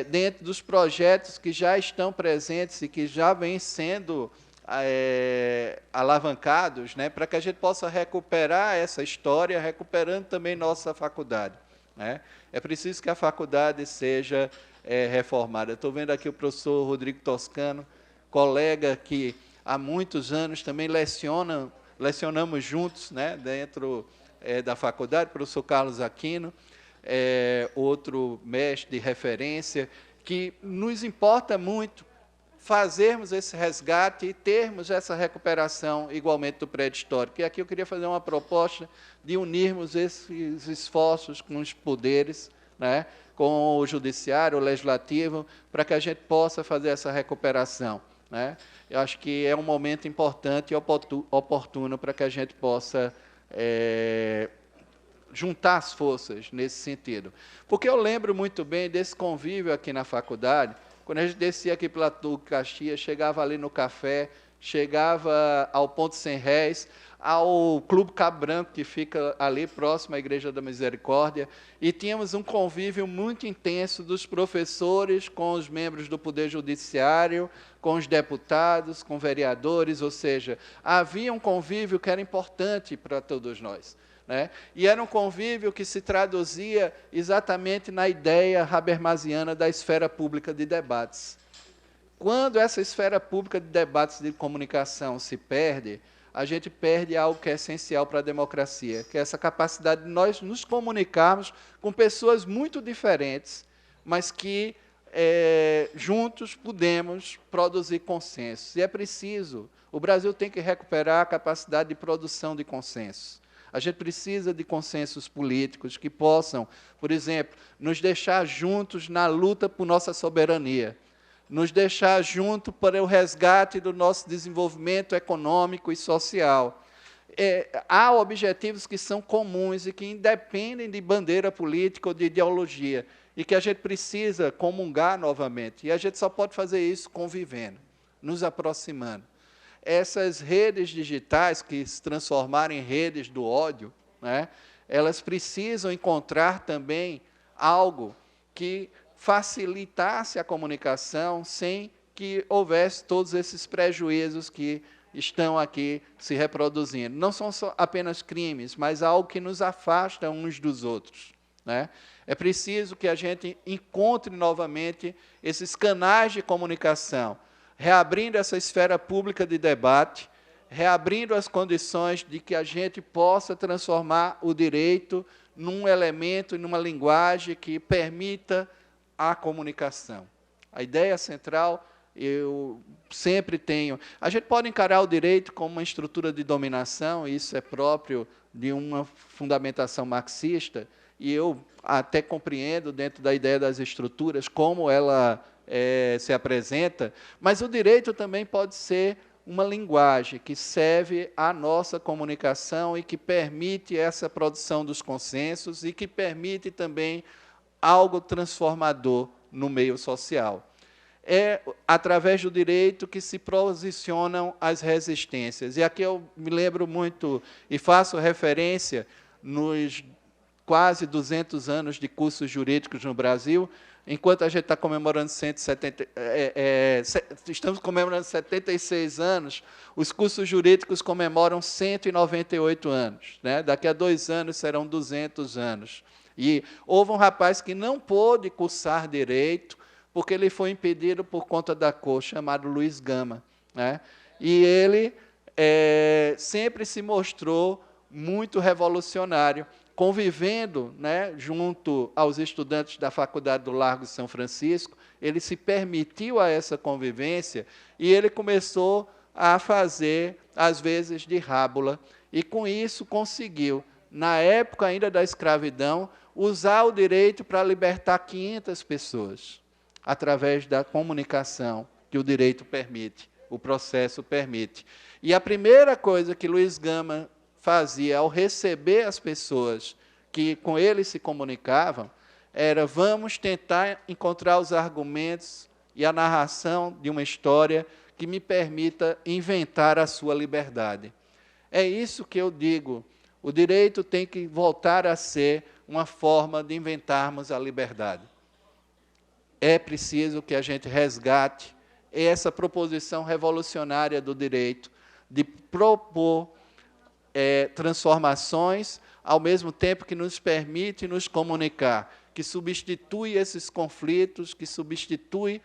dentro dos projetos que já estão presentes e que já vêm sendo alavancados, né, para que a gente possa recuperar essa história, recuperando também nossa faculdade, né? É preciso que a faculdade seja reformada. Estou vendo aqui o professor Rodrigo Toscano, colega que há muitos anos também lecionamos juntos, né, dentro da faculdade, o professor Carlos Aquino, outro mestre de referência, que nos importa muito fazermos esse resgate e termos essa recuperação igualmente do prédio histórico. E aqui eu queria fazer uma proposta de unirmos esses esforços com os poderes, né, com o judiciário, o legislativo, para que a gente possa fazer essa recuperação, né? Eu acho que é um momento importante e oportuno para que a gente possa juntar as forças nesse sentido. Porque eu lembro muito bem desse convívio aqui na faculdade, quando a gente descia aqui pela Duque Caxias, chegava ali no café, chegava ao Ponto Sem Réis, ao Clube Cabo Branco, que fica ali próximo à Igreja da Misericórdia, e tínhamos um convívio muito intenso dos professores com os membros do Poder Judiciário, com os deputados, com vereadores, ou seja, havia um convívio que era importante para todos nós, né? E era um convívio que se traduzia exatamente na ideia habermasiana da esfera pública de debates. Quando essa esfera pública de debates de comunicação se perde, a gente perde algo que é essencial para a democracia, que é essa capacidade de nós nos comunicarmos com pessoas muito diferentes, mas que juntos podemos produzir consensos. E é preciso O Brasil tem que recuperar a capacidade de produção de consensos. A gente precisa de consensos políticos que possam, por exemplo, nos deixar juntos na luta por nossa soberania, nos deixar juntos para o resgate do nosso desenvolvimento econômico e social. Há objetivos que são comuns e que independem de bandeira política ou de ideologia, e que a gente precisa comungar novamente. E a gente só pode fazer isso convivendo, nos aproximando. Essas redes digitais, que se transformaram em redes do ódio, né, elas precisam encontrar também algo que facilitasse a comunicação sem que houvesse todos esses prejuízos que estão aqui se reproduzindo. Não são só apenas crimes, mas algo que nos afasta uns dos outros, né? É preciso que a gente encontre novamente esses canais de comunicação, reabrindo essa esfera pública de debate, reabrindo as condições de que a gente possa transformar o direito num elemento, numa linguagem que permita a comunicação. A ideia central, eu sempre tenho... A gente pode encarar o direito como uma estrutura de dominação, isso é próprio de uma fundamentação marxista, e eu até compreendo, dentro da ideia das estruturas, como ela se apresenta, mas o direito também pode ser uma linguagem que serve à nossa comunicação e que permite essa produção dos consensos e que permite também algo transformador no meio social. É através do direito que se posicionam as resistências. E aqui eu me lembro muito e faço referência nos quase 200 anos de cursos jurídicos no Brasil, enquanto a gente está comemorando estamos comemorando 76 anos, os cursos jurídicos comemoram 198 anos. Né? Daqui a 2 anos serão 200 anos. E houve um rapaz que não pôde cursar direito, porque ele foi impedido por conta da cor, chamado Luiz Gama. Né? E ele sempre se mostrou muito revolucionário, convivendo, né, junto aos estudantes da Faculdade do Largo de São Francisco. Ele se permitiu a essa convivência e ele começou a fazer, às vezes, de rábula, e, com isso, conseguiu, na época ainda da escravidão, usar o direito para libertar 500 pessoas, através da comunicação que o direito permite, o processo permite. E a primeira coisa que Luiz Gama fazia ao receber as pessoas que com ele se comunicavam, era: vamos tentar encontrar os argumentos e a narração de uma história que me permita inventar a sua liberdade. É isso que eu digo, o direito tem que voltar a ser uma forma de inventarmos a liberdade. É preciso que a gente resgate essa proposição revolucionária do direito, de propor transformações, ao mesmo tempo que nos permite nos comunicar, que substitui esses conflitos, que substitui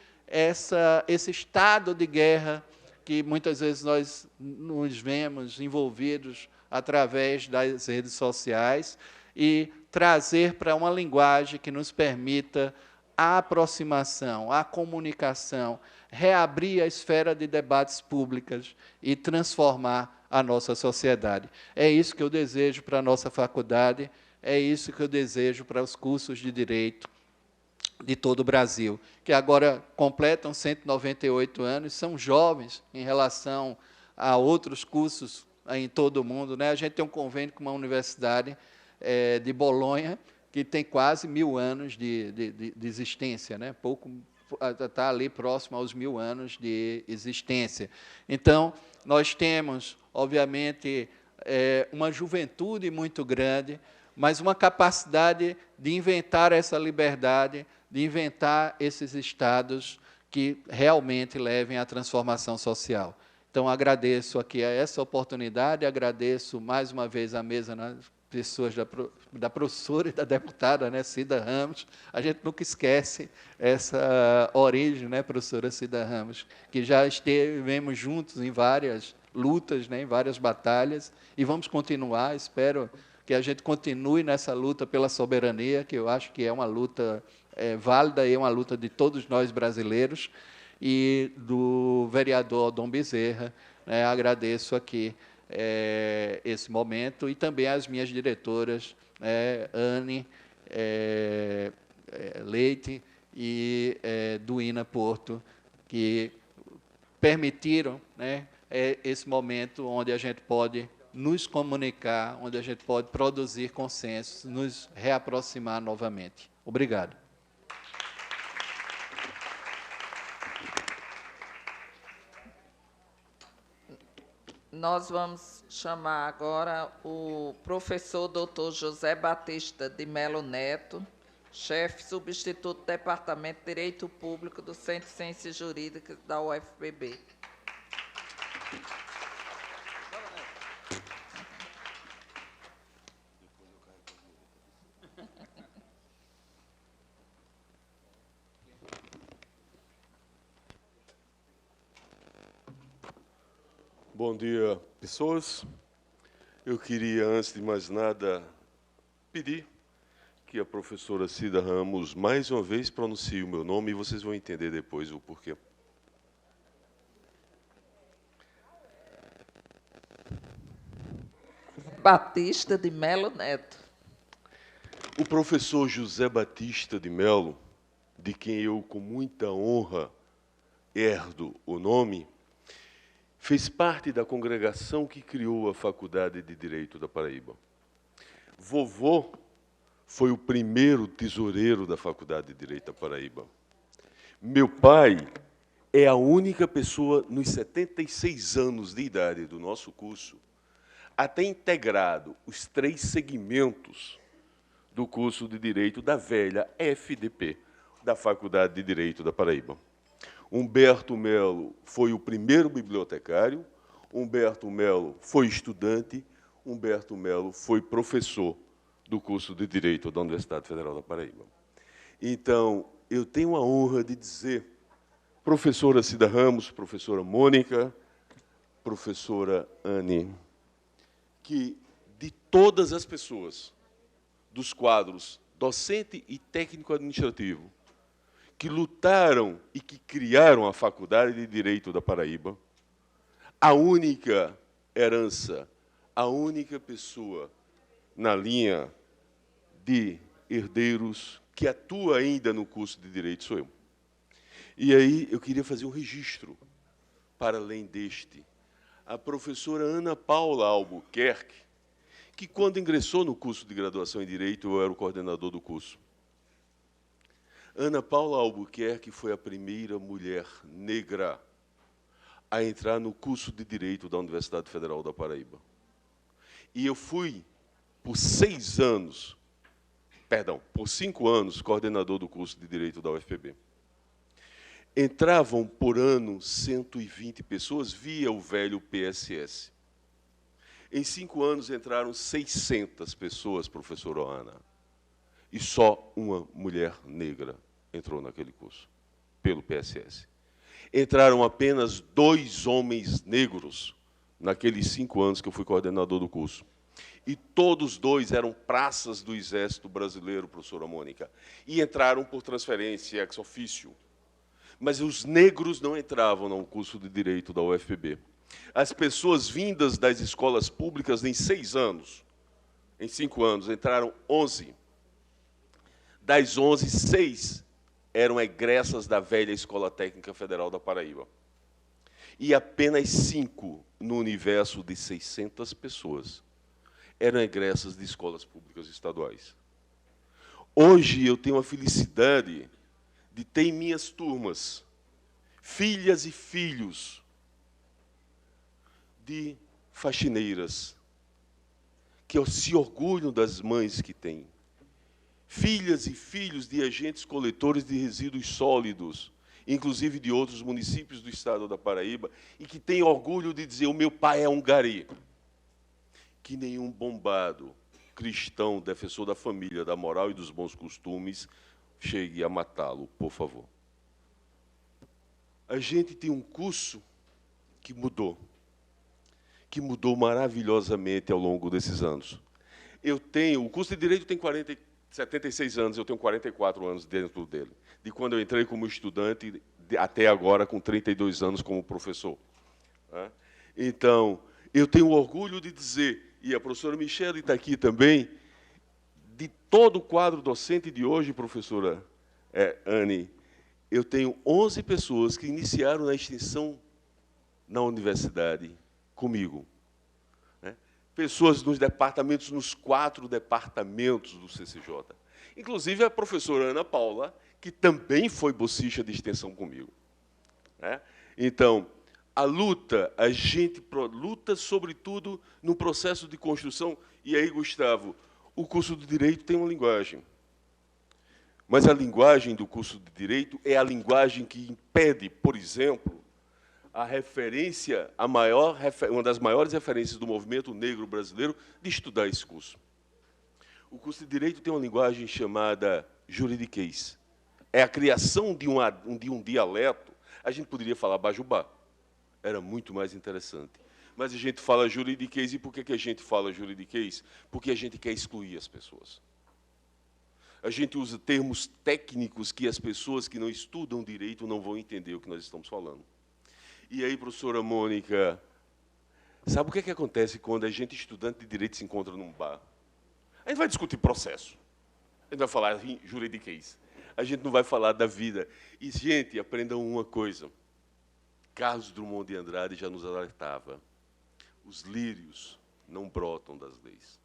esse estado de guerra que muitas vezes nós nos vemos envolvidos através das redes sociais, e trazer para uma linguagem que nos permita a aproximação, a comunicação, reabrir a esfera de debates públicas e transformar a nossa sociedade. É isso que eu desejo para a nossa faculdade, é isso que eu desejo para os cursos de Direito de todo o Brasil, que agora completam 198 anos, são jovens em relação a outros cursos em todo o mundo. Né? A gente tem um convênio com uma universidade de Bolonha, que tem quase 1000 anos de existência, né? Pouco está ali próximo aos 1000 anos de existência. Então, nós temos, obviamente, uma juventude muito grande, mas uma capacidade de inventar essa liberdade, de inventar esses estados que realmente levem à transformação social. Então, agradeço aqui a essa oportunidade, agradeço mais uma vez a mesa, nas pessoas da professora e da deputada, né, Cida Ramos. A gente nunca esquece essa origem, né, professora Cida Ramos, que já estivemos juntos em várias lutas, né, em várias batalhas, e vamos continuar. Espero que a gente continue nessa luta pela soberania, que eu acho que é uma luta válida e é uma luta de todos nós brasileiros, e do vereador Dom Bezerra, né, agradeço aqui esse momento e também às minhas diretoras, Anne Leite e Duína Porto, que permitiram, né, esse momento onde a gente pode nos comunicar, onde a gente pode produzir consensos, nos reaproximar novamente. Obrigado. Nós vamos chamar agora o professor Dr. José Batista de Melo Neto, chefe substituto do Departamento de Direito Público do Centro de Ciências Jurídicas da UFPB. Bom dia, pessoas. Eu queria, antes de mais nada, pedir que a professora Cida Ramos, mais uma vez, pronuncie o meu nome e vocês vão entender depois o porquê. Batista de Melo Neto. O professor José Batista de Melo, de quem eu, com muita honra, herdo o nome, fez parte da congregação que criou a Faculdade de Direito da Paraíba. Vovô foi o primeiro tesoureiro da Faculdade de Direito da Paraíba. Meu pai é a única pessoa nos 76 anos de idade do nosso curso a ter integrado os 3 segmentos do curso de Direito da velha FDP, da Faculdade de Direito da Paraíba. Humberto Melo foi o primeiro bibliotecário, Humberto Melo foi estudante, Humberto Melo foi professor do curso de Direito da Universidade Federal da Paraíba. Então, eu tenho a honra de dizer, professora Cida Ramos, professora Mônica, professora Anne, que de todas as pessoas dos quadros docente e técnico-administrativo que lutaram e que criaram a Faculdade de Direito da Paraíba, a única herança, a única pessoa na linha de herdeiros que atua ainda no curso de Direito sou eu. E aí eu queria fazer um registro, para além deste. A professora Ana Paula Albuquerque, que quando ingressou no curso de graduação em Direito, eu era o coordenador do curso. Ana Paula Albuquerque foi a primeira mulher negra a entrar no curso de Direito da Universidade Federal da Paraíba. E eu fui, por 5 anos, coordenador do curso de Direito da UFPB. Entravam por ano 120 pessoas via o velho PSS. Em 5 anos entraram 600 pessoas, professora Ana. E só uma mulher negra entrou naquele curso, pelo PSS. Entraram apenas 2 homens negros naqueles 5 anos que eu fui coordenador do curso. E todos 2 eram praças do Exército Brasileiro, professora Mônica. E entraram por transferência ex officio. Mas os negros não entravam no curso de Direito da UFPB. As pessoas vindas das escolas públicas em 6 anos, em 5 anos, entraram 11. Das 11, 6 eram egressas da velha Escola Técnica Federal da Paraíba. E apenas 5, no universo de 600 pessoas, eram egressas de escolas públicas estaduais. Hoje eu tenho a felicidade de ter em minhas turmas filhas e filhos de faxineiras, que se orgulham das mães que têm. Filhas e filhos de agentes coletores de resíduos sólidos, inclusive de outros municípios do estado da Paraíba, e que têm orgulho de dizer: o meu pai é um gari. Que nenhum bombado cristão, defensor da família, da moral e dos bons costumes, chegue a matá-lo, por favor. A gente tem um curso que mudou maravilhosamente ao longo desses anos. O curso de Direito tem 76 anos, eu tenho 44 anos dentro dele, de quando eu entrei como estudante até agora com 32 anos como professor. Então, eu tenho orgulho de dizer, e a professora Michele está aqui também, de todo o quadro docente de hoje, professora Anne, eu tenho 11 pessoas que iniciaram na extensão na universidade comigo. Né? Pessoas nos departamentos, nos 4 departamentos do CCJ. Inclusive a professora Ana Paula, que também foi bolsista de extensão comigo. Né? Então, a gente luta, sobretudo, no processo de construção. E aí, Gustavo, o curso de Direito tem uma linguagem. Mas a linguagem do curso de Direito é a linguagem que impede, por exemplo, a referência, uma das maiores referências do movimento negro brasileiro, de estudar esse curso. O curso de Direito tem uma linguagem chamada juridiquês. É a criação de um dialeto. A gente poderia falar bajubá. Era muito mais interessante. Mas a gente fala juridiquês, e por que a gente fala juridiquês? Porque a gente quer excluir as pessoas. A gente usa termos técnicos que as pessoas que não estudam direito não vão entender o que nós estamos falando. E aí, professora Mônica, sabe o que acontece quando a gente, estudante de direito, se encontra num bar? A gente vai discutir processo. A gente vai falar juridiquês. A gente não vai falar da vida. E, gente, aprendam uma coisa. Carlos Drummond de Andrade já nos alertava. Os lírios não brotam das leis.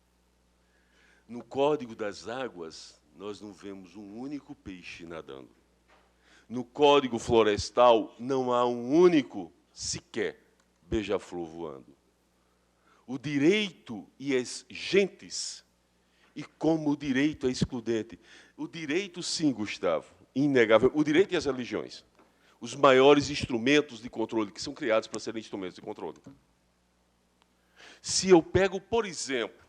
No Código das Águas, nós não vemos um único peixe nadando. No Código Florestal, não há um único, sequer, beija-flor voando. O direito e as gentes, e como o direito é excludente. O direito, sim, Gustavo, inegável. O direito e as religiões, os maiores instrumentos de controle, que são criados para serem instrumentos de controle. Se eu pego, por exemplo,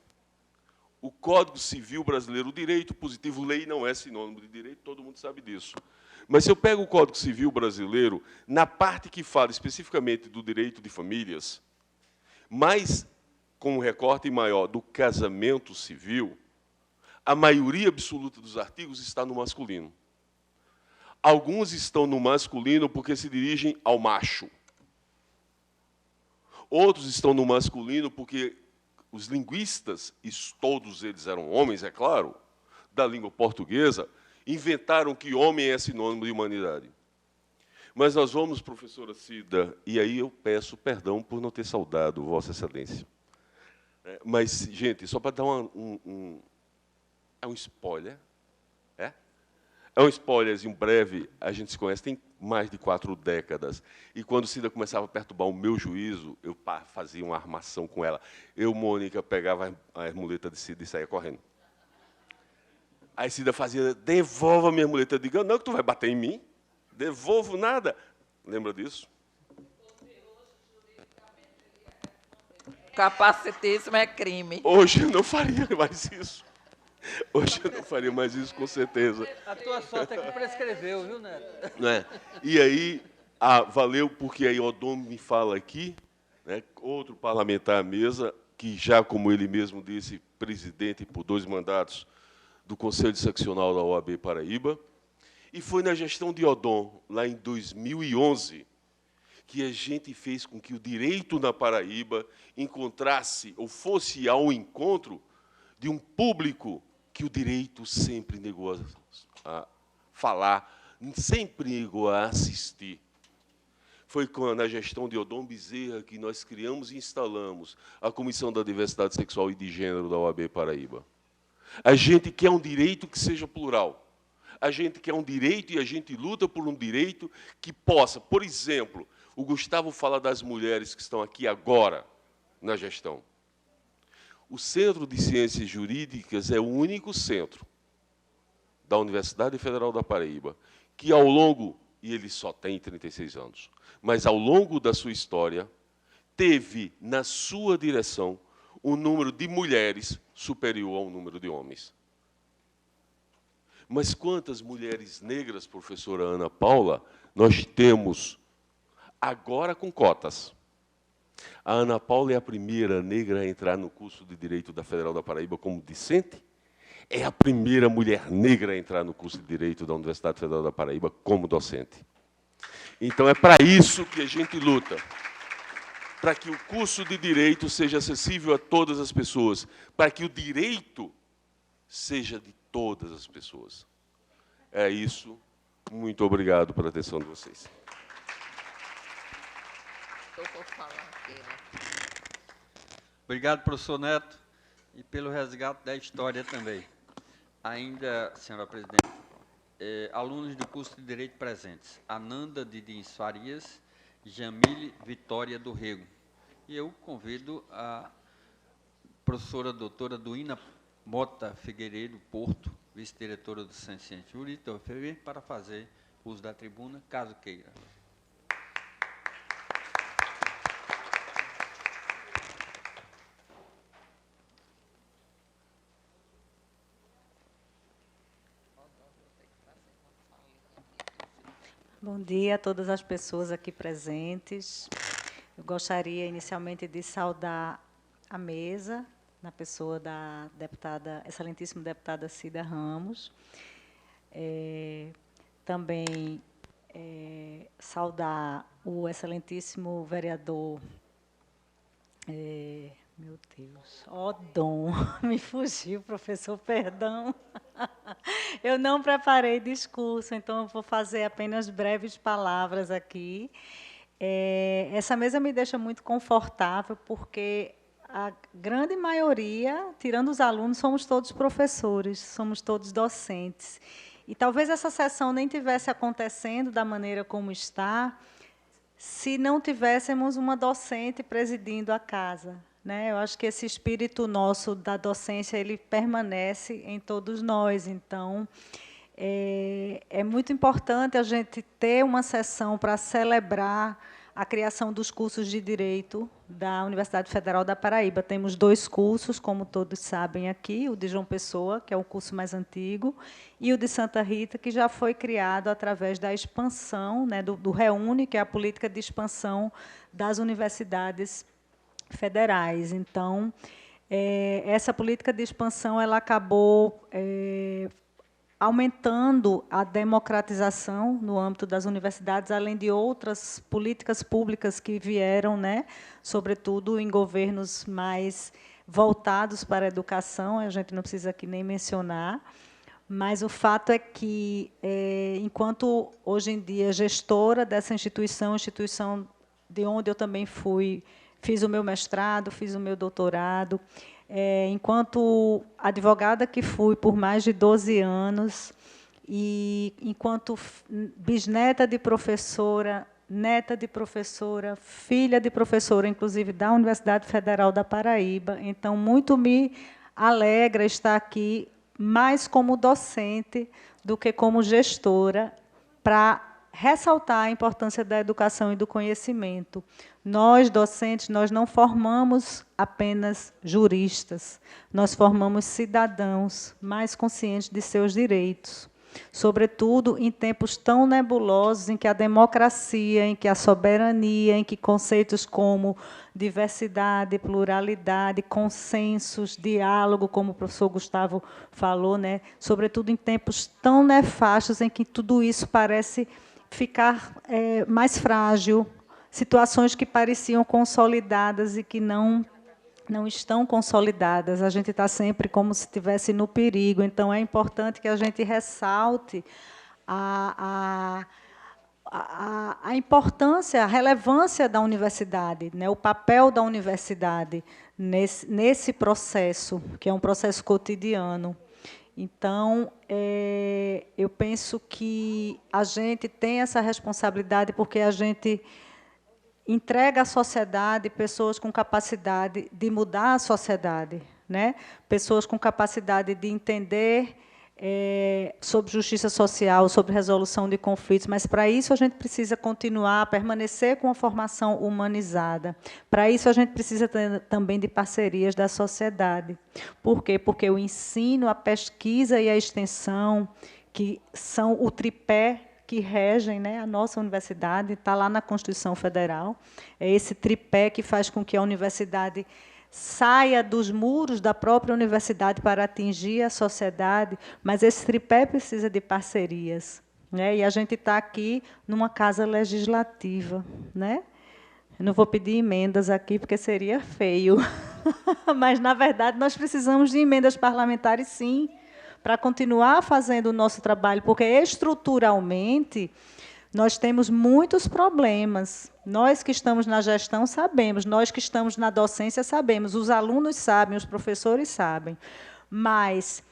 o Código Civil Brasileiro, o direito positivo, lei não é sinônimo de direito, todo mundo sabe disso. Mas se eu pego o Código Civil Brasileiro, na parte que fala especificamente do direito de famílias, mas com um recorte maior do casamento civil, a maioria absoluta dos artigos está no masculino. Alguns estão no masculino porque se dirigem ao macho. Outros estão no masculino porque os linguistas, e todos eles eram homens, é claro, da língua portuguesa, inventaram que homem é sinônimo de humanidade. Mas nós vamos, professora Cida, e aí eu peço perdão por não ter saudado Vossa Excelência. Mas, gente, só para dar é um spoiler, é um spoilerzinho breve, a gente se conhece tem mais de 4 décadas, e quando Cida começava a perturbar o meu juízo, eu fazia uma armação com ela. Eu, Mônica, pegava a muleta de Cida e saía correndo. Aí Cida fazia, devolva a minha muleta. Eu digo, não, que tu vai bater em mim. Devolvo nada. Lembra disso? Capacitismo é crime. Hoje eu não faria mais isso. Hoje eu não faria mais isso, com certeza. A tua sorte é que prescreveu, viu, Neto? Não é? E aí, valeu, porque aí Odom me fala aqui, né, outro parlamentar à mesa, que já, como ele mesmo disse, presidente por 2 mandatos do Conselho Seccional da OAB Paraíba, e foi na gestão de Odom, lá em 2011, que a gente fez com que o direito na Paraíba encontrasse, ou fosse ao encontro de um público que o direito sempre negou a falar, sempre negou a assistir. Foi na gestão de Odom Bezerra que nós criamos e instalamos a Comissão da Diversidade Sexual e de Gênero da OAB Paraíba. A gente quer um direito que seja plural. A gente quer um direito e a gente luta por um direito que possa, por exemplo, o Gustavo fala das mulheres que estão aqui agora na gestão. O Centro de Ciências Jurídicas é o único centro da Universidade Federal da Paraíba que, ao longo, e ele só tem 36 anos, mas ao longo da sua história, teve na sua direção um número de mulheres superior ao número de homens. Mas quantas mulheres negras, professora Ana Paula, nós temos agora com cotas? A Ana Paula é a primeira negra a entrar no curso de Direito da Federal da Paraíba como discente. É a primeira mulher negra a entrar no curso de Direito da Universidade Federal da Paraíba como docente. Então, é para isso que a gente luta. para que o curso de Direito seja acessível a todas as pessoas, para que o direito seja de todas as pessoas. É isso. Muito obrigado pela atenção de vocês. Eu vou falar aqui, né? Obrigado, professor Neto, e pelo resgate da história também. Ainda, senhora presidente, alunos do curso de Direito presentes: Ananda de Diniz Farias, Jamile Vitória do Rego. E eu convido a professora doutora Duína Mota Figueiredo Porto, vice-diretora do Centro de Ciências Jurídicas, UFV, para fazer uso da tribuna, caso queira. Bom dia a todas as pessoas aqui presentes. Eu gostaria inicialmente de saudar a mesa, na pessoa da deputada, excelentíssima deputada Cida Ramos. Também saudar o excelentíssimo vereador, meu Deus, Dom, me fugiu, professor, perdão. Eu não preparei discurso, então eu vou fazer apenas breves palavras aqui. Essa mesa me deixa muito confortável, porque a grande maioria, tirando os alunos, somos todos professores, somos todos docentes. E talvez essa sessão nem tivesse acontecendo da maneira como está, se não tivéssemos uma docente presidindo a casa, né? Eu acho que esse espírito nosso da docência, ele permanece em todos nós. Então, é muito importante a gente ter uma sessão para celebrar a criação dos cursos de Direito da Universidade Federal da Paraíba. Temos 2 cursos, como todos sabem aqui, o de João Pessoa, que é o curso mais antigo, e o de Santa Rita, que já foi criado através da expansão, né, do REUNE, que é a política de expansão das universidades federais. Então, essa política de expansão ela acabou aumentando a democratização no âmbito das universidades, além de outras políticas públicas que vieram, né, sobretudo em governos mais voltados para a educação, a gente não precisa aqui nem mencionar, mas o fato é que, enquanto hoje em dia gestora dessa instituição de onde eu também fiz o meu mestrado, fiz o meu doutorado, enquanto advogada que fui por mais de 12 anos, e enquanto bisneta de professora, neta de professora, filha de professora, inclusive da Universidade Federal da Paraíba, então muito me alegra estar aqui, mais como docente do que como gestora, para ressaltar a importância da educação e do conhecimento. Nós, docentes, nós não formamos apenas juristas, nós formamos cidadãos mais conscientes de seus direitos, sobretudo em tempos tão nebulosos em que a democracia, em que a soberania, em que conceitos como diversidade, pluralidade, consensos, diálogo, como o professor Gustavo falou, né, sobretudo em tempos tão nefastos em que tudo isso parece ficar mais frágil, situações que pareciam consolidadas e que não estão consolidadas. A gente está sempre como se estivesse no perigo. Então, é importante que a gente ressalte a importância, a relevância da universidade, né, o papel da universidade nesse processo, que é um processo cotidiano. Então, eu penso que a gente tem essa responsabilidade porque a gente entrega à sociedade pessoas com capacidade de mudar a sociedade, né? Pessoas com capacidade de entender sobre justiça social, sobre resolução de conflitos, mas, para isso, a gente precisa continuar a permanecer com a formação humanizada. Para isso, a gente precisa também de parcerias da sociedade. Por quê? Porque o ensino, a pesquisa e a extensão, que são o tripé que regem, né, a nossa universidade, está lá na Constituição Federal, é esse tripé que faz com que a universidade saia dos muros da própria universidade para atingir a sociedade, mas esse tripé precisa de parcerias, né? E a gente está aqui numa casa legislativa, né? Eu não vou pedir emendas aqui, porque seria feio. Mas, na verdade, nós precisamos de emendas parlamentares, sim, para continuar fazendo o nosso trabalho, porque, estruturalmente, nós temos muitos problemas. Nós que estamos na gestão sabemos, nós que estamos na docência sabemos, os alunos sabem, os professores sabem. Mas,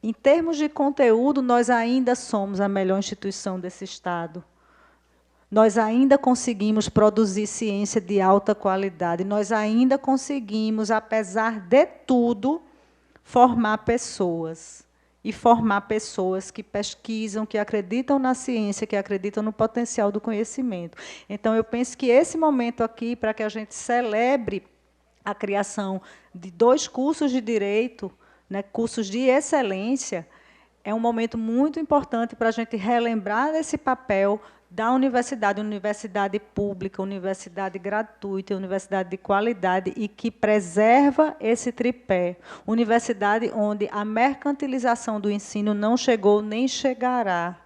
em termos de conteúdo, nós ainda somos a melhor instituição desse Estado. Nós ainda conseguimos produzir ciência de alta qualidade. Nós ainda conseguimos, apesar de tudo, formar pessoas. E formar pessoas que pesquisam, que acreditam na ciência, que acreditam no potencial do conhecimento. Então, eu penso que esse momento aqui, para que a gente celebre a criação de 2 cursos de direito, né, cursos de excelência, é um momento muito importante para a gente relembrar esse papel da universidade pública, universidade gratuita, universidade de qualidade e que preserva esse tripé. Universidade onde a mercantilização do ensino não chegou nem chegará.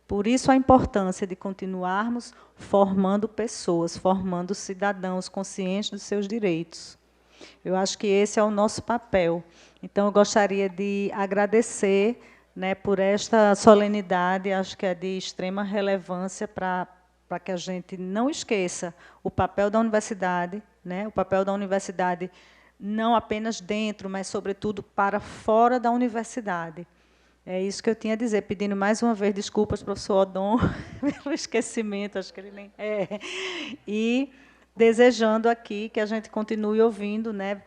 Por isso a importância de continuarmos formando pessoas, formando cidadãos conscientes dos seus direitos. Eu acho que esse é o nosso papel. Então, eu gostaria de agradecer, né, por esta solenidade, acho que é de extrema relevância para que a gente não esqueça o papel da universidade, né, o papel da universidade não apenas dentro, mas, sobretudo, para fora da universidade. É isso que eu tinha a dizer, pedindo mais uma vez desculpas, professor Odon, pelo esquecimento, acho que ele nem... E desejando aqui que a gente continue ouvindo, né,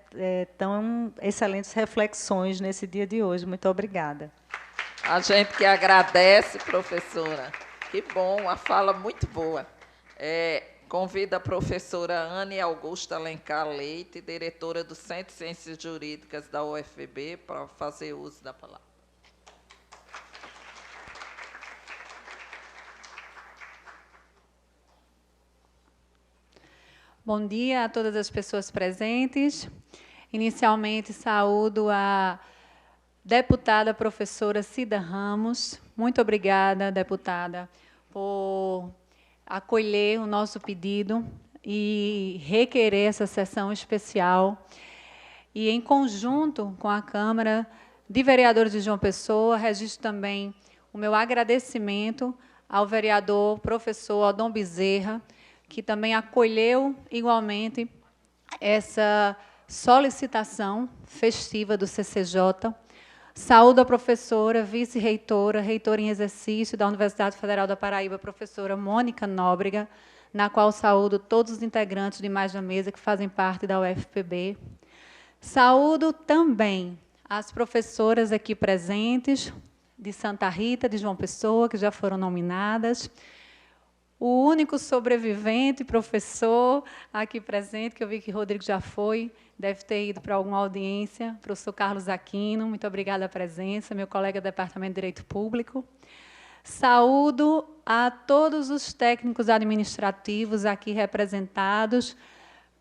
tão excelentes reflexões nesse dia de hoje. Muito obrigada. A gente que agradece, professora. Que bom, uma fala muito boa. Convido a professora Anne Augusta Alencar Leite, diretora do Centro de Ciências Jurídicas da UFB, para fazer uso da palavra. Bom dia a todas as pessoas presentes. Inicialmente, saúdo a deputada professora Cida Ramos. Muito obrigada, deputada, por acolher o nosso pedido e requerer essa sessão especial. E, em conjunto com a Câmara de Vereadores de João Pessoa, registro também o meu agradecimento ao vereador professor Odon Bezerra, que também acolheu igualmente essa solicitação festiva do CCJ. Saúdo a professora, vice-reitora, reitora em exercício da Universidade Federal da Paraíba, professora Mônica Nóbrega, na qual saúdo todos os integrantes de mais da mesa que fazem parte da UFPB. Saúdo também as professoras aqui presentes, de Santa Rita, de João Pessoa, que já foram nominadas, o único sobrevivente, professor, aqui presente, que eu vi que Rodrigo já foi, deve ter ido para alguma audiência, professor Carlos Aquino, muito obrigada a presença, meu colega do Departamento de Direito Público. Saúdo a todos os técnicos administrativos aqui representados,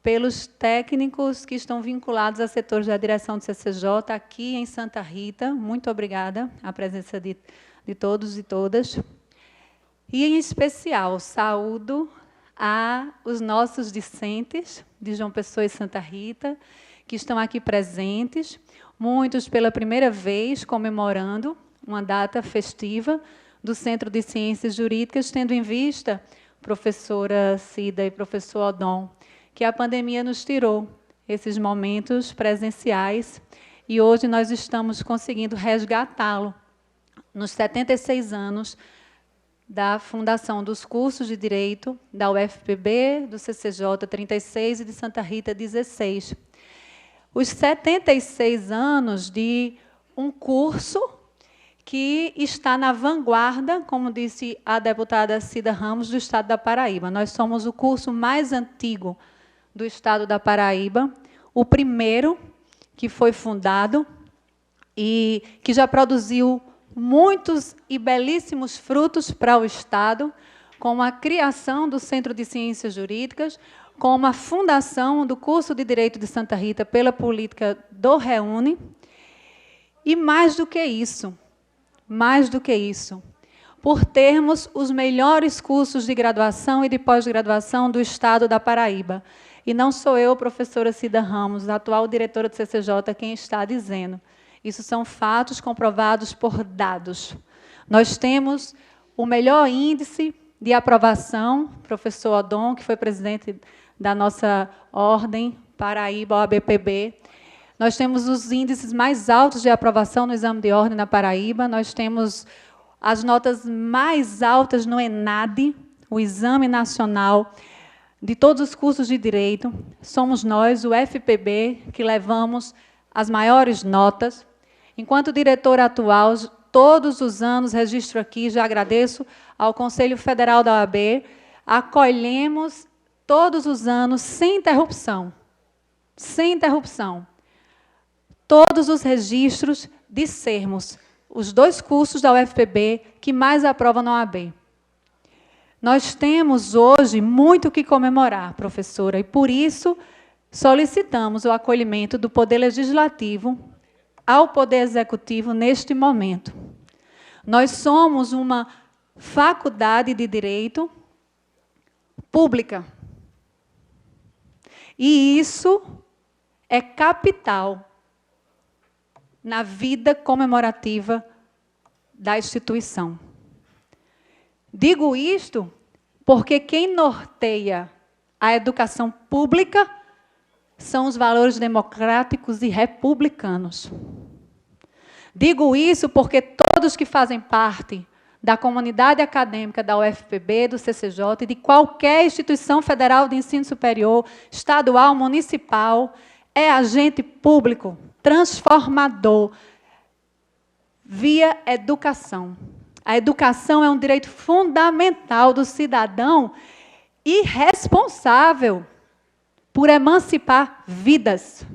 pelos técnicos que estão vinculados a setores da direção do CCJ, aqui em Santa Rita. Muito obrigada a presença de todos e todas. E, em especial, saúdo a os nossos discentes de João Pessoa e Santa Rita, que estão aqui presentes, muitos pela primeira vez comemorando uma data festiva do Centro de Ciências Jurídicas, tendo em vista, professora Cida e professor Odon, que a pandemia nos tirou esses momentos presenciais e hoje nós estamos conseguindo resgatá-lo nos 76 anos da fundação dos cursos de Direito da UFPB, do CCJ 36 e de Santa Rita 16. Os 76 anos de um curso que está na vanguarda, como disse a deputada Cida Ramos, do Estado da Paraíba. Nós somos o curso mais antigo do Estado da Paraíba, o primeiro que foi fundado e que já produziu muitos e belíssimos frutos para o Estado, com a criação do Centro de Ciências Jurídicas, com a fundação do curso de Direito de Santa Rita pela política do Reúne, e mais do que isso, por termos os melhores cursos de graduação e de pós-graduação do Estado da Paraíba. E não sou eu, professora Cida Ramos, a atual diretora do CCJ, quem está dizendo. Isso são fatos comprovados por dados. Nós temos o melhor índice de aprovação, professor Odon, que foi presidente da nossa ordem, Paraíba, OABPB. Nós temos os índices mais altos de aprovação no exame de ordem na Paraíba, nós temos as notas mais altas no ENAD, o Exame Nacional de todos os cursos de Direito. Somos nós, o FPB, que levamos as maiores notas. Enquanto diretora atual, todos os anos, registro aqui, já agradeço ao Conselho Federal da OAB, acolhemos todos os anos, sem interrupção, todos os registros de sermos os 2 cursos da UFPB que mais aprovam na OAB. Nós temos hoje muito o que comemorar, professora, e por isso solicitamos o acolhimento do Poder Legislativo ao Poder Executivo neste momento. Nós somos uma faculdade de direito pública. E isso é capital na vida comemorativa da instituição. Digo isto porque quem norteia a educação pública são os valores democráticos e republicanos. Digo isso porque todos que fazem parte da comunidade acadêmica da UFPB, do CCJ e de qualquer instituição federal de ensino superior, estadual, municipal, é agente público, transformador, via educação. A educação é um direito fundamental do cidadão e responsável por emancipar vidas.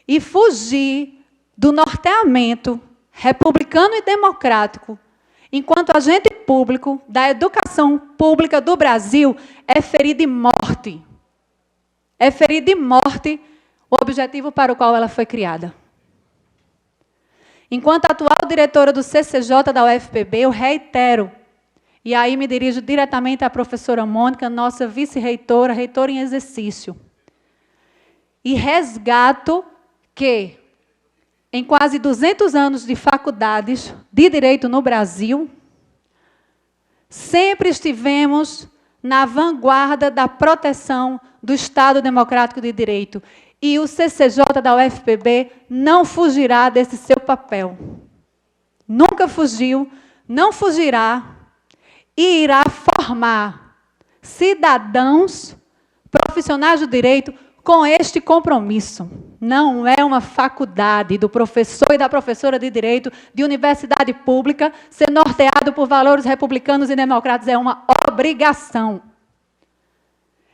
E fugir do norteamento republicano e democrático, enquanto agente público da educação pública do Brasil, é ferir de morte. É ferir de morte o objetivo para o qual ela foi criada. Enquanto atual diretora do CCJ da UFPB, eu reitero, e aí me dirijo diretamente à professora Mônica, nossa vice-reitora, reitora em exercício, e resgato que, em quase 200 anos de faculdades de direito no Brasil, sempre estivemos na vanguarda da proteção do Estado Democrático de Direito. E o CCJ da UFPB não fugirá desse seu papel. Nunca fugiu, não fugirá e irá formar cidadãos profissionais do direito com este compromisso. Não é uma faculdade do professor e da professora de direito de universidade pública ser norteado por valores republicanos e democráticos, é uma obrigação.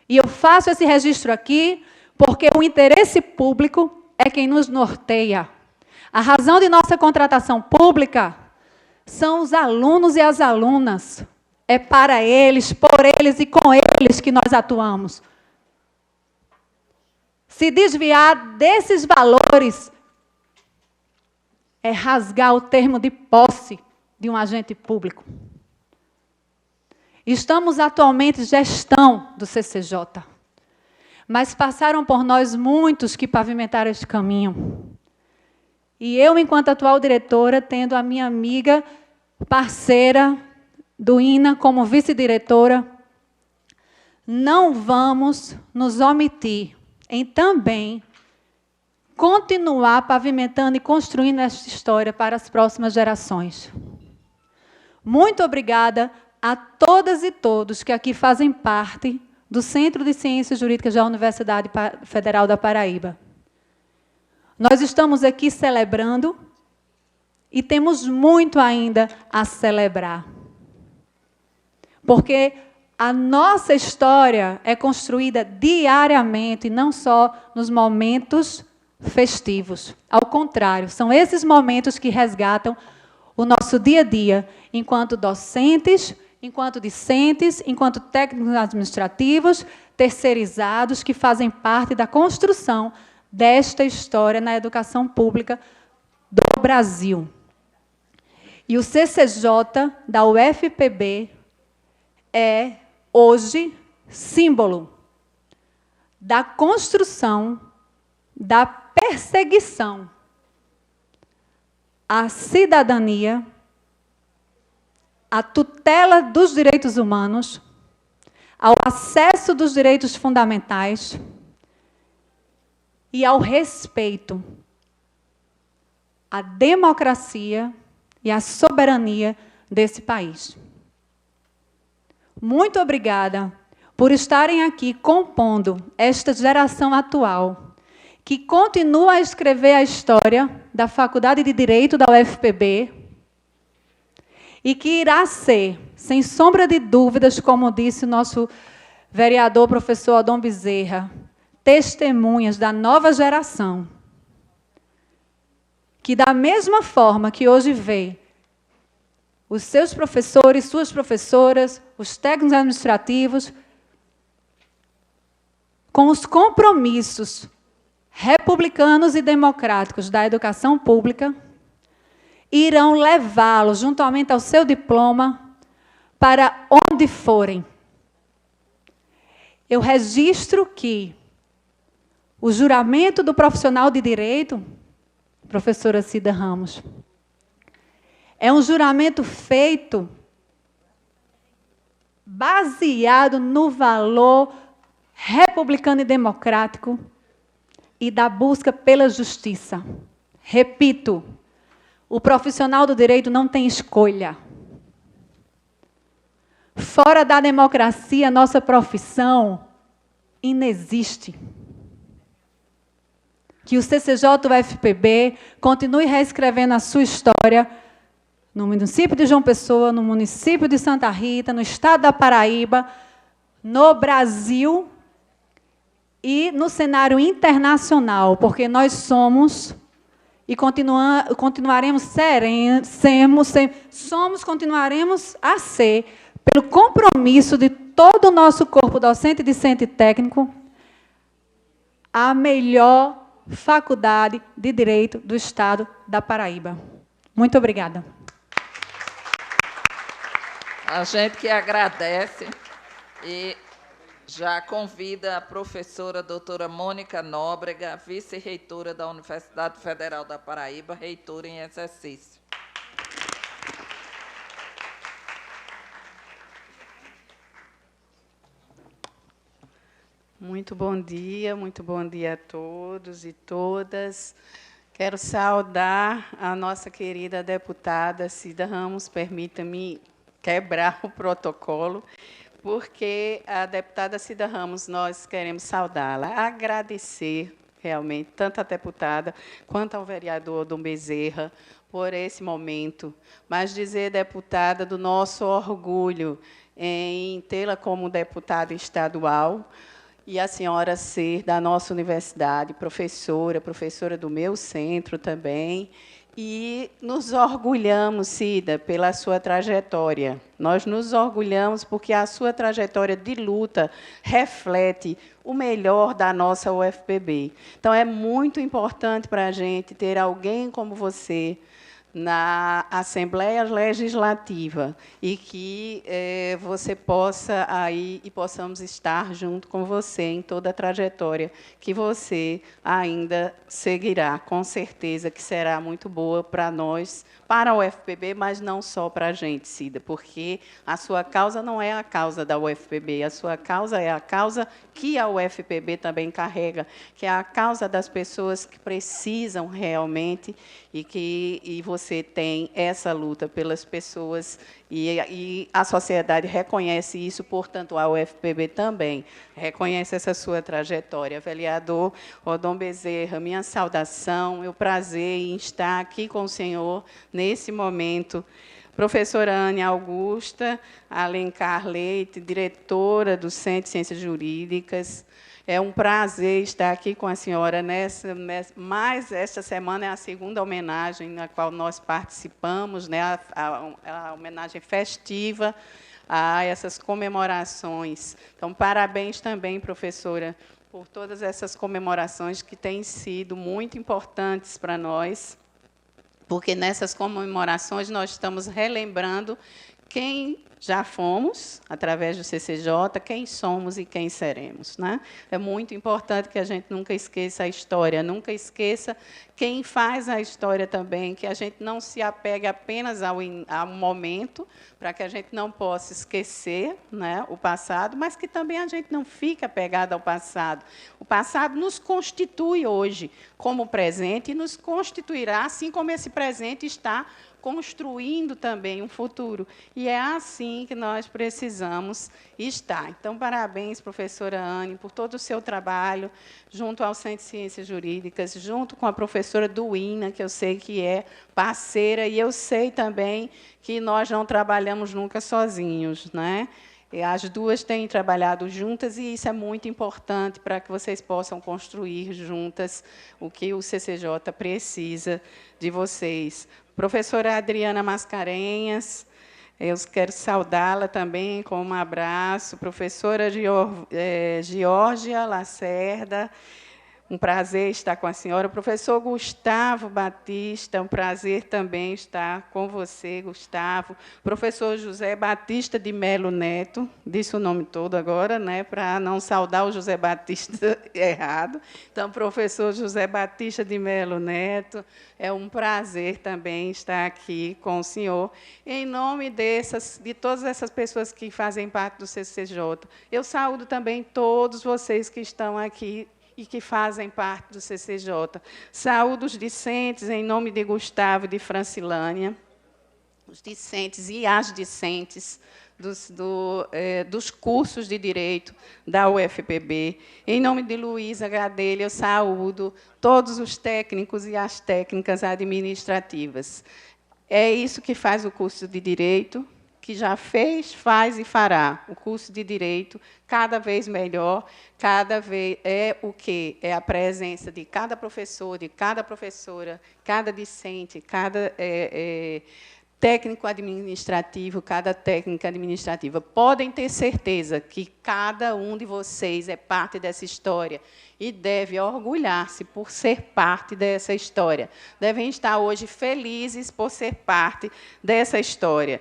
E eu faço esse registro aqui porque o interesse público é quem nos norteia. A razão de nossa contratação pública são os alunos e as alunas. É para eles, por eles e com eles que nós atuamos. Se desviar desses valores é rasgar o termo de posse de um agente público. Estamos atualmente em gestão do CCJ, mas passaram por nós muitos que pavimentaram este caminho. E eu, enquanto atual diretora, tendo a minha amiga, parceira do INA como vice-diretora, não vamos nos omitir em também continuar pavimentando e construindo esta história para as próximas gerações. Muito obrigada a todas e todos que aqui fazem parte do Centro de Ciências Jurídicas da Universidade Federal da Paraíba. Nós estamos aqui celebrando e temos muito ainda a celebrar. Porque a nossa história é construída diariamente, e não só nos momentos festivos. Ao contrário, são esses momentos que resgatam o nosso dia a dia, enquanto docentes, enquanto discentes, enquanto técnicos administrativos, terceirizados, que fazem parte da construção desta história na educação pública do Brasil. E o CCJ da UFPB é, hoje, símbolo da construção, da perseguição à cidadania, à tutela dos direitos humanos, ao acesso dos direitos fundamentais e ao respeito à democracia e à soberania desse país. Muito obrigada por estarem aqui compondo esta geração atual, que continua a escrever a história da Faculdade de Direito da UFPB e que irá ser, sem sombra de dúvidas, como disse o nosso vereador professor Adão Bezerra, testemunhas da nova geração, que da mesma forma que hoje vê os seus professores, suas professoras, os técnicos administrativos, com os compromissos republicanos e democráticos da educação pública, irão levá-lo, juntamente ao seu diploma, para onde forem. Eu registro que o juramento do profissional de direito, professora Cida Ramos, é um juramento feito baseado no valor republicano e democrático e da busca pela justiça. Repito, o profissional do direito não tem escolha. Fora da democracia, nossa profissão inexiste. Que o CCJ-UFPB continue reescrevendo a sua história no município de João Pessoa, no município de Santa Rita, no estado da Paraíba, no Brasil e no cenário internacional, porque nós somos e continuaremos continuaremos a ser, pelo compromisso de todo o nosso corpo docente, discente e técnico, a melhor faculdade de Direito do Estado da Paraíba. Muito obrigada. A gente que agradece e já convida a professora doutora Mônica Nóbrega, vice-reitora da Universidade Federal da Paraíba, reitora em exercício. Muito bom dia a todos e todas. Quero saudar a nossa querida deputada Cida Ramos, permita-me quebrar o protocolo, porque a deputada Cida Ramos, nós queremos saudá-la, agradecer realmente tanto a deputada quanto ao vereador Adão Bezerra por esse momento, mas dizer, deputada, do nosso orgulho em tê-la como deputada estadual, e a senhora ser da nossa universidade, professora do meu centro também, e nos orgulhamos, Cida, pela sua trajetória. Nós nos orgulhamos porque a sua trajetória de luta reflete o melhor da nossa UFPB. Então, é muito importante para a gente ter alguém como você na Assembleia Legislativa e que você possa aí e possamos estar junto com você em toda a trajetória que você ainda seguirá, com certeza que será muito boa para nós, para a UFPB, mas não só para a gente, Cida, porque a sua causa não é a causa da UFPB, a sua causa é a causa que a UFPB também carrega, que é a causa das pessoas que precisam realmente e você tem essa luta pelas pessoas e a sociedade reconhece isso, portanto, a UFPB também reconhece essa sua trajetória. Vereador Adão Bezerra, minha saudação, é um prazer em estar aqui com o senhor nesse momento. Professora Ana Augusta Alencar Leite, diretora do Centro de Ciências Jurídicas, é um prazer estar aqui com a senhora mas esta semana é a segunda homenagem na qual nós participamos, né, a homenagem festiva a essas comemorações. Então, parabéns também, professora, por todas essas comemorações que têm sido muito importantes para nós. porque nessas comemorações nós estamos relembrando quem já fomos, através do CCJ, quem somos e quem seremos, né? É muito importante que a gente nunca esqueça a história, nunca esqueça quem faz a história também, que a gente não se apegue apenas ao momento, para que a gente não possa esquecer, né, o passado, mas que também a gente não fique apegado ao passado. O passado nos constitui hoje como presente e nos constituirá, assim como esse presente está construindo também um futuro. E é assim que nós precisamos estar. Então, parabéns, professora Anne, por todo o seu trabalho, junto ao Centro de Ciências Jurídicas, junto com a professora Duína, que eu sei que é parceira, e eu sei também que nós não trabalhamos nunca sozinhos, né? As duas têm trabalhado juntas, e isso é muito importante para que vocês possam construir juntas o que o CCJ precisa de vocês. Professora Adriana Mascarenhas, eu quero saudá-la também com um abraço. Professora Geórgia Lacerda, um prazer estar com a senhora. Professor Gustavo Batista, um prazer também estar com você, Gustavo. Professor José Batista de Melo Neto, disse o nome todo agora, né, para não saudar o José Batista errado. Então, professor José Batista de Melo Neto, é um prazer também estar aqui com o senhor. Em nome de todas essas pessoas que fazem parte do CCJ, eu saúdo também todos vocês que estão aqui e que fazem parte do CCJ. Saúdo os discentes, em nome de Gustavo e de Francilânia, os discentes e as discentes dos cursos de Direito da UFPB. Em nome de Luísa Gadelha, eu saúdo todos os técnicos e as técnicas administrativas. É isso que faz o curso de Direito, que já fez, faz e fará o curso de Direito cada vez melhor, cada vez é o quê? É a presença de cada professor, de cada professora, cada discente, cada técnico administrativo, cada técnica administrativa. Podem ter certeza que cada um de vocês é parte dessa história e deve orgulhar-se por ser parte dessa história. Devem estar hoje felizes por ser parte dessa história.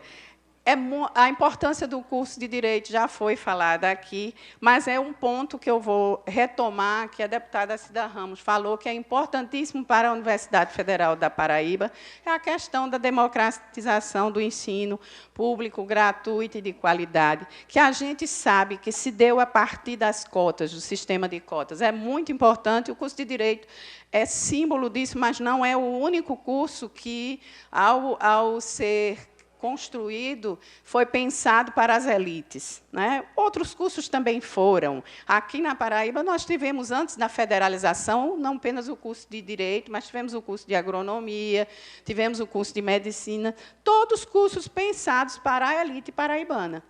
A importância do curso de Direito já foi falada aqui, mas é um ponto que eu vou retomar, que a deputada Cida Ramos falou, que é importantíssimo para a Universidade Federal da Paraíba, é a questão da democratização do ensino público, gratuito e de qualidade, que a gente sabe que se deu a partir das cotas, do sistema de cotas. É muito importante, o curso de Direito é símbolo disso, mas não é o único curso que, ao ser construído, foi pensado para as elites, né? Outros cursos também foram. Aqui na Paraíba, nós tivemos, antes da federalização, não apenas o curso de Direito, mas tivemos o curso de Agronomia, tivemos o curso de Medicina, todos cursos pensados para a elite paraibana.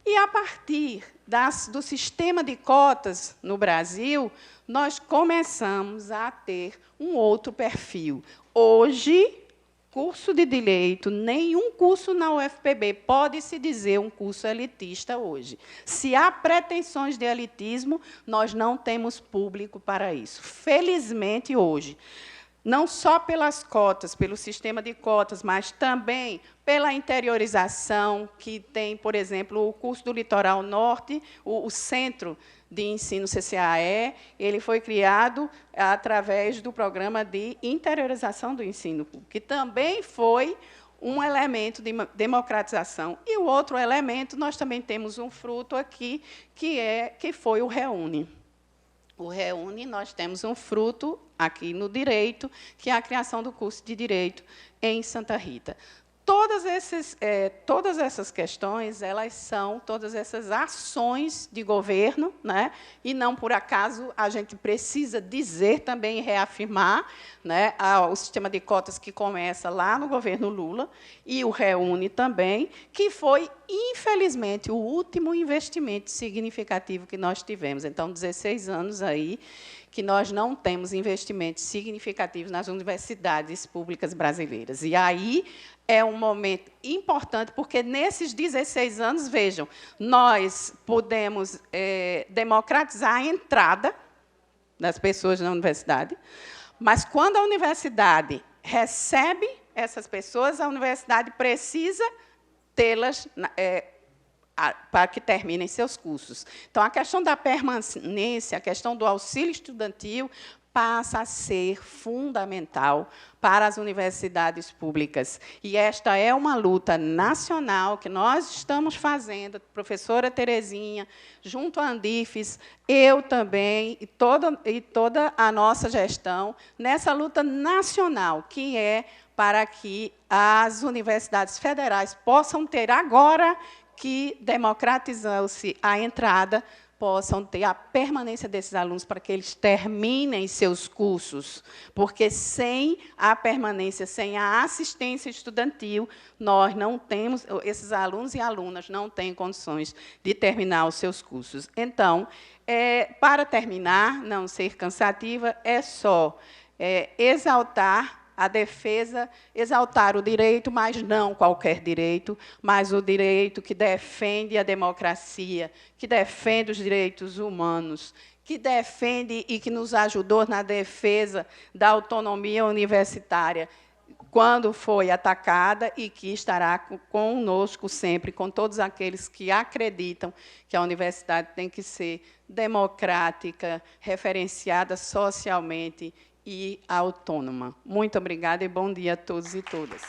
E, a partir do sistema de cotas no Brasil, nós começamos a ter um outro perfil. Hoje, curso de Direito, nenhum curso na UFPB pode se dizer um curso elitista hoje. Se há pretensões de elitismo, nós não temos público para isso. Felizmente, hoje, não só pelas cotas, pelo sistema de cotas, mas também pela interiorização, que tem, por exemplo, o curso do Litoral Norte, o Centro de Ensino CCAE, ele foi criado através do programa de interiorização do ensino público, que também foi um elemento de democratização. E o outro elemento, nós também temos um fruto aqui, que foi o REUNE. O REUNE, nós temos um fruto aqui no Direito, que é a criação do curso de Direito em Santa Rita. Todas essas questões, elas são todas essas ações de governo, né? E não por acaso a gente precisa dizer também, reafirmar, né, o sistema de cotas que começa lá no governo Lula, e o REUNE também, que foi, infelizmente, o último investimento significativo que nós tivemos. Então, 16 anos aí que nós não temos investimentos significativos nas universidades públicas brasileiras. E aí é um momento importante, porque, nesses 16 anos, vejam, nós podemos democratizar a entrada das pessoas na universidade, mas, quando a universidade recebe essas pessoas, a universidade precisa tê-las para que terminem seus cursos. Então, a questão da permanência, a questão do auxílio estudantil, passa a ser fundamental para as universidades públicas. E esta é uma luta nacional que nós estamos fazendo, professora Terezinha, junto à Andifes, eu também, e toda a nossa gestão, nessa luta nacional, que é para que as universidades federais possam ter, agora que democratizou-se a entrada, possam ter a permanência desses alunos para que eles terminem seus cursos, porque sem a permanência, sem a assistência estudantil, nós não temos, esses alunos e alunas não têm condições de terminar os seus cursos. Então, para terminar, não ser cansativa, é só exaltar a defesa, exaltar o direito, mas não qualquer direito, mas o direito que defende a democracia, que defende os direitos humanos, que defende e que nos ajudou na defesa da autonomia universitária, quando foi atacada, e que estará conosco sempre, com todos aqueles que acreditam que a universidade tem que ser democrática, referenciada socialmente e autônoma. Muito obrigada e bom dia a todos e todas.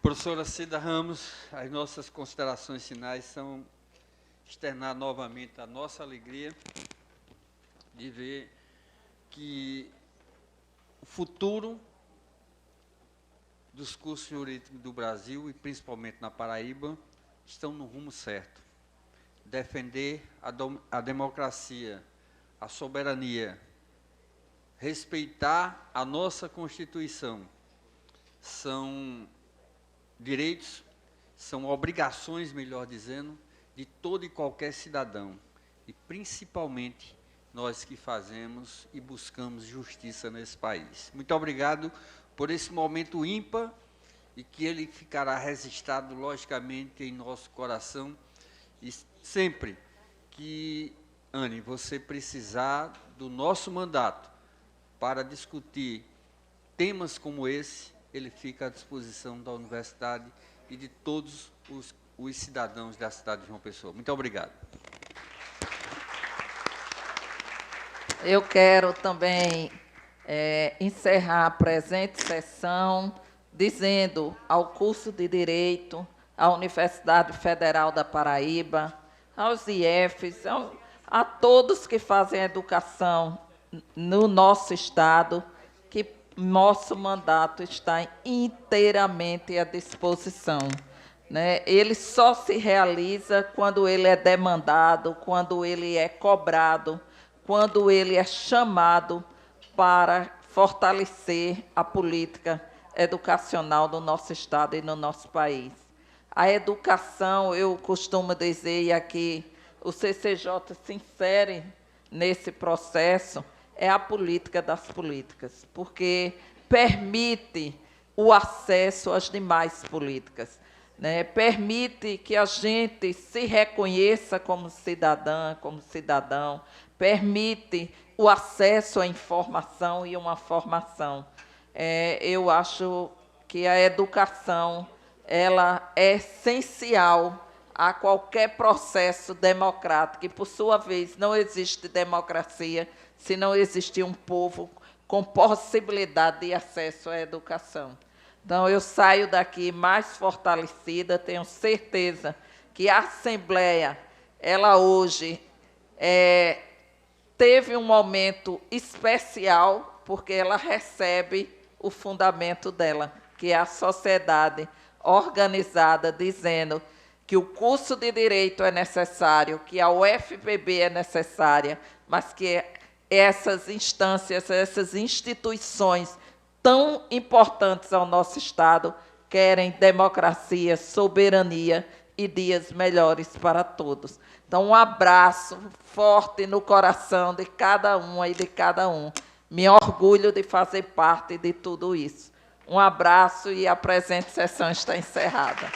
Professora Cida Ramos, as nossas considerações finais são externar novamente a nossa alegria de ver que o futuro dos cursos jurídicos do Brasil, e principalmente na Paraíba, estão no rumo certo. Defender a democracia, a soberania, respeitar a nossa Constituição, são direitos, são obrigações, melhor dizendo, de todo e qualquer cidadão, e principalmente nós que fazemos e buscamos justiça nesse país. Muito obrigado por esse momento ímpar, e que ele ficará registrado, logicamente, em nosso coração. E sempre que, Anne, você precisar do nosso mandato para discutir temas como esse, ele fica à disposição da universidade e de todos os cidadãos da cidade de João Pessoa. Muito obrigado. Eu quero também encerrar a presente sessão dizendo ao curso de Direito, à Universidade Federal da Paraíba, aos IEFs, a todos que fazem educação no nosso Estado, que nosso mandato está inteiramente à disposição. Né? Ele só se realiza quando ele é demandado, quando ele é cobrado, quando ele é chamado para fortalecer a política educacional do nosso Estado e no nosso país. A educação, eu costumo dizer, e aqui o CCJ se insere nesse processo, é a política das políticas, porque permite o acesso às demais políticas, né? Permite que a gente se reconheça como cidadã, como cidadão, permite o acesso à informação e uma formação. Eu acho que a educação ela é essencial a qualquer processo democrático, e, por sua vez, não existe democracia se não existir um povo com possibilidade de acesso à educação. Então, eu saio daqui mais fortalecida, tenho certeza que a Assembleia, ela hoje teve um momento especial, porque ela recebe o fundamento dela, que é a sociedade organizada, dizendo que o curso de Direito é necessário, que a UFPB é necessária, mas que essas instâncias, essas instituições tão importantes ao nosso Estado querem democracia, soberania e dias melhores para todos. Então, um abraço forte no coração de cada uma e de cada um. Me orgulho de fazer parte de tudo isso. Um abraço e a presente sessão está encerrada.